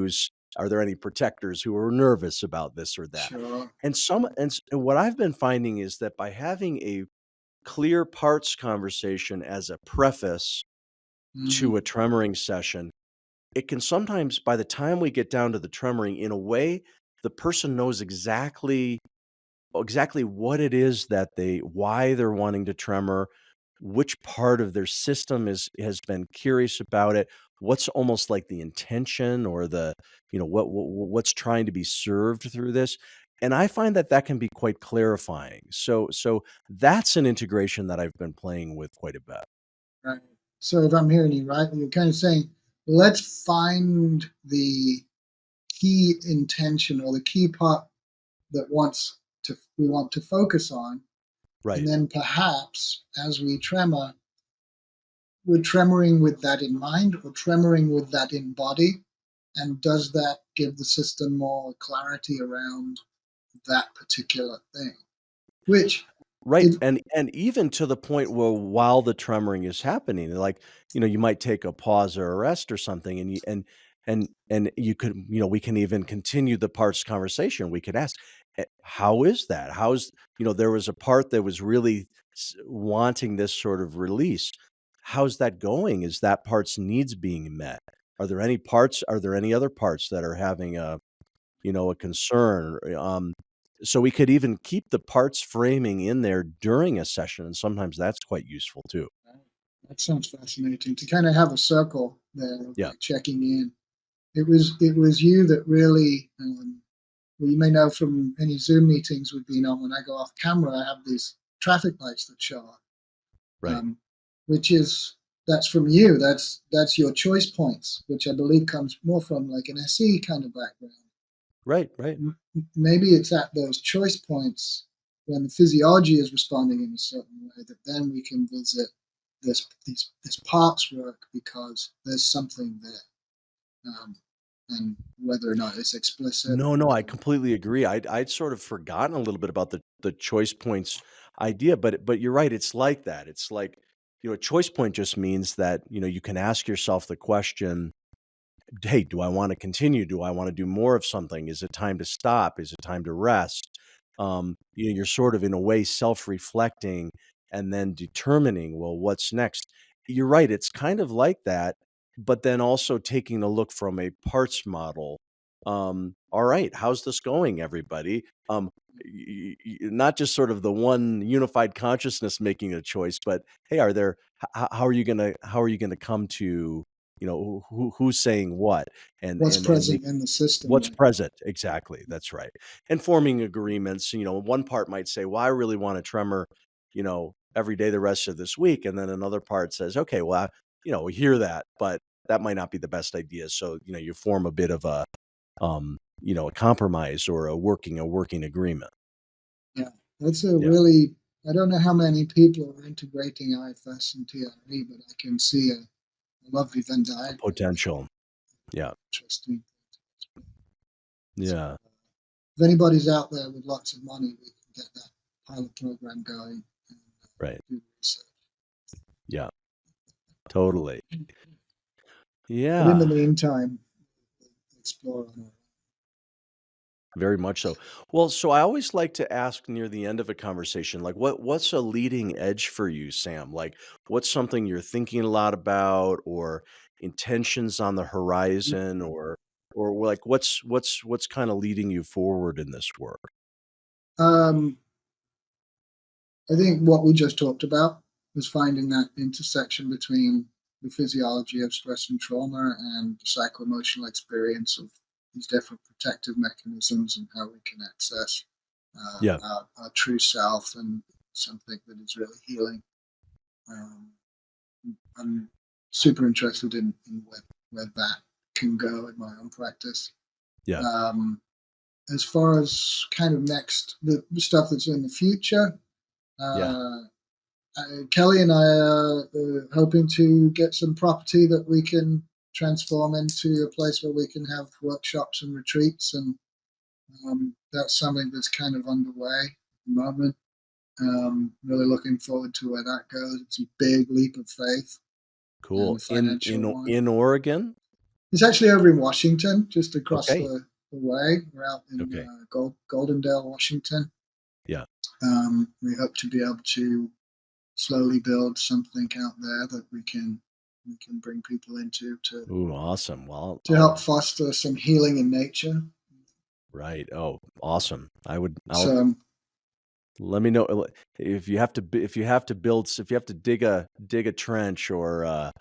Speaker 2: are there any protectors who are nervous about this or that?
Speaker 1: sure.
Speaker 2: And what I've been finding is that by having a clear parts conversation as a preface to a
Speaker 1: Mm,
Speaker 2: tremoring session, it can sometimes, by the time we get down to the tremoring, in a way, the person knows exactly what it is why they're wanting to tremor, which part of their system has been curious about it, what's almost like the intention or what's trying to be served through this. And I find that that can be quite clarifying. So that's an integration that I've been playing with quite a bit.
Speaker 1: right. So if I'm hearing you right, you're kind of saying, let's find the key intention or the key part that we want to focus on, and
Speaker 2: Right.
Speaker 1: then perhaps as we tremor, we're tremoring with that in mind or tremoring with that in body, and does that give the system more clarity around that particular thing? Which
Speaker 2: Right,
Speaker 1: it
Speaker 2: and even to the point where while the tremoring is happening, like, you might take a pause or a rest or something, and you could, we can even continue the parts conversation. We could ask, how is that? There was a part that was really wanting this sort of release. How's that going? Is that part's needs being met? Are there any other parts that are having a concern, so we could even keep the parts framing in there during a session, and sometimes that's quite useful too.
Speaker 1: that sounds fascinating to kind of have a circle there of
Speaker 2: Yeah,
Speaker 1: like checking in. It was you that really, well, you may know from any Zoom meetings we've been on. When I go off camera, I have these traffic lights that show up,
Speaker 2: right.
Speaker 1: um, which is that's from you. That's your choice points, which I believe comes more from like an SE kind of background.
Speaker 2: Right, right.
Speaker 1: Maybe it's at those choice points when the physiology is responding in a certain way that then we can visit this parts work because there's something there, and whether or not it's explicit.
Speaker 2: No, no, I completely agree. I'd sort of forgotten a little bit about the choice points idea, but you're right, it's like that. It's like, a choice point just means that, you can ask yourself the question, hey, do I want to continue? Do I want to do more of something? Is it time to stop? Is it time to rest? You're sort of in a way self-reflecting and then determining, well, what's next? You're right. It's kind of like that, but then also taking a look from a parts model. All right, how's this going, everybody? Not just sort of the one unified consciousness making a choice, but hey, how are you gonna come to who's saying what,
Speaker 1: What's
Speaker 2: and make
Speaker 1: present in the system,
Speaker 2: what's
Speaker 1: right?
Speaker 2: present exactly. That's right. And forming agreements. One part might say, well, I really want to tremor every day the rest of this week, and then another part says, okay, well, we hear that, but that might not be the best idea. So you form a bit of a compromise or a working agreement.
Speaker 1: Yeah, that's a
Speaker 2: Yeah,
Speaker 1: really. I don't know how many people are integrating IFS and TRE, but I can see a lovely Venn
Speaker 2: a
Speaker 1: diagram there.
Speaker 2: potential. Yeah,
Speaker 1: Interesting. So,
Speaker 2: yeah,
Speaker 1: if anybody's out there with lots of money, we can get that pilot program going and
Speaker 2: right.
Speaker 1: do research.
Speaker 2: Yeah, totally.
Speaker 1: But in the
Speaker 2: Yeah.
Speaker 1: meantime, explore on our
Speaker 2: Very much so. Well, so I always like to ask near the end of a conversation, like what's a leading edge for you, Sam? Like what's something you're thinking a lot about, or intentions on the horizon,
Speaker 1: own.
Speaker 2: or like what's kind of leading you forward in this work?
Speaker 1: Um, I think what we just talked about was finding that intersection between the physiology of stress and trauma and the psycho-emotional experience of these different protective mechanisms and how we can access
Speaker 2: Yeah.
Speaker 1: our true self and something that is really healing. Um, I'm super interested in where that can go in my own practice.
Speaker 2: Yeah.
Speaker 1: Um, as far as kind of next, the stuff that's in the future,
Speaker 2: Yeah.
Speaker 1: uh, Kelly and I are hoping to get some property that we can transform into a place where we can have workshops and retreats, and that's something that's kind of underway at the moment. Really looking forward to where that goes. It's a big leap of faith.
Speaker 2: Cool. In Oregon?
Speaker 1: It's actually over in Washington, just across
Speaker 2: Okay.
Speaker 1: the way. We're out in Goldendale, Washington.
Speaker 2: Yeah.
Speaker 1: We hope to be able to slowly build something out there that we can bring people into to.
Speaker 2: Ooh, awesome. Well,
Speaker 1: to help foster some healing in nature.
Speaker 2: Right. Oh, awesome.
Speaker 1: So,
Speaker 2: let me know if you have to dig a trench or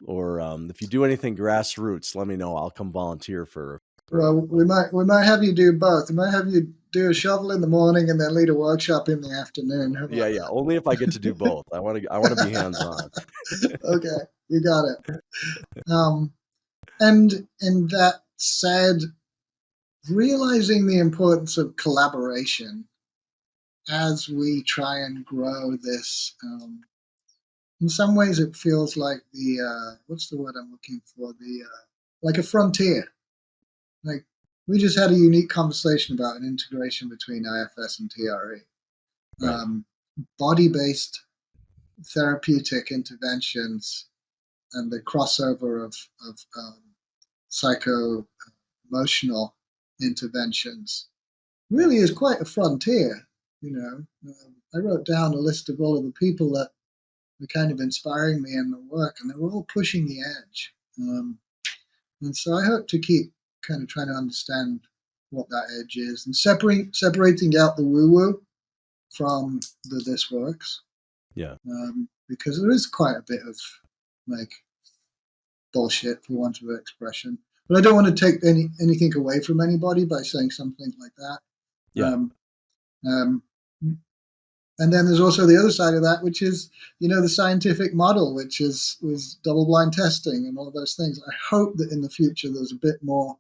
Speaker 2: if you do anything grassroots, let me know. I'll come volunteer for.
Speaker 1: Well, we might have you do both. We might have you do a shovel in the morning and then lead a workshop in the afternoon.
Speaker 2: Yeah. Only if I get to do both. I want to be hands on.
Speaker 1: Okay, you got it. And that said, realizing the importance of collaboration as we try and grow this. In some ways, it feels like what's the word I'm looking for? Like a frontier. Like we just had a unique conversation about an integration between IFS and TRE.
Speaker 2: Right.
Speaker 1: Body-based therapeutic interventions and the crossover of psycho-emotional interventions really is quite a frontier. I wrote down a list of all of the people that were kind of inspiring me in the work, and they were all pushing the edge. And so I hope to keep kind of trying to understand what that edge is and separating out the woo-woo from the this works.
Speaker 2: Yeah.
Speaker 1: Because there is quite a bit of like bullshit, for want of an expression. But I don't want to take anything away from anybody by saying something like that.
Speaker 2: Yeah.
Speaker 1: And then there's also the other side of that, which is, the scientific model, which was double-blind testing and all of those things. I hope that in the future there's a bit more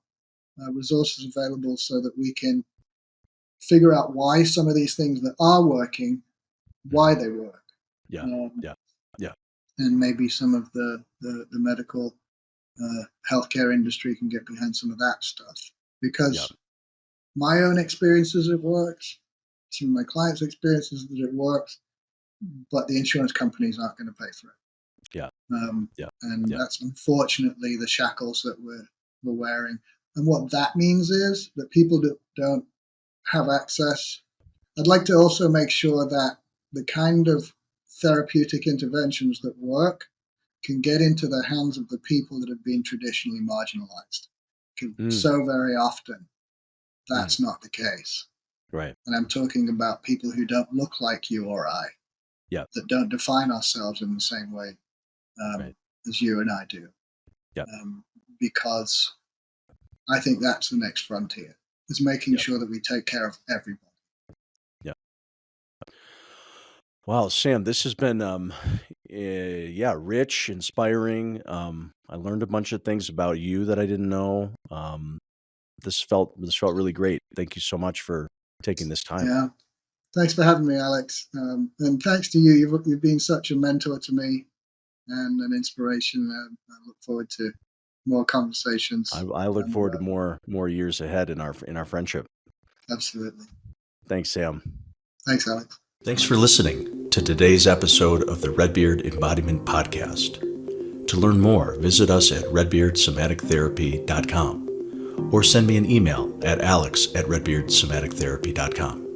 Speaker 1: resources available so that we can figure out why some of these things that are working, why they work.
Speaker 2: Yeah.
Speaker 1: And maybe some of the medical healthcare industry can get behind some of that stuff. Because my own experiences, it works. Some of my clients' experiences that it works, but the insurance companies aren't going to pay for it. And that's unfortunately the shackles that we're wearing. And what that means is that people that don't have access. I'd like to also make sure that the kind of therapeutic interventions that work can get into the hands of the people that have been traditionally marginalized. So very often, that's not the case.
Speaker 2: Right.
Speaker 1: And I'm talking about people who don't look like you or I, that don't define ourselves in the same way as you and I do. Because I think that's the next frontier, is making sure that we take care of everybody.
Speaker 2: Yeah. Wow, Sam, this has been rich, inspiring. I learned a bunch of things about you that I didn't know. This felt really great. Thank you so much for taking this time.
Speaker 1: Yeah, thanks for having me, Alex. And thanks to you. You've been such a mentor to me and an inspiration. I look forward to more conversations.
Speaker 2: I look forward to more years ahead in our friendship.
Speaker 1: Absolutely.
Speaker 2: Thanks, Sam.
Speaker 1: Thanks, Alex.
Speaker 3: Thanks for listening to today's episode of the Red Beard Embodiment Podcast. To learn more, visit us at redbeardsomatictherapy.com or send me an email at alex@redbeardsomatictherapy.com.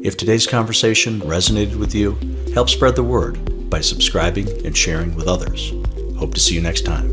Speaker 3: If today's conversation resonated with you, help spread the word by subscribing and sharing with others. Hope to see you next time.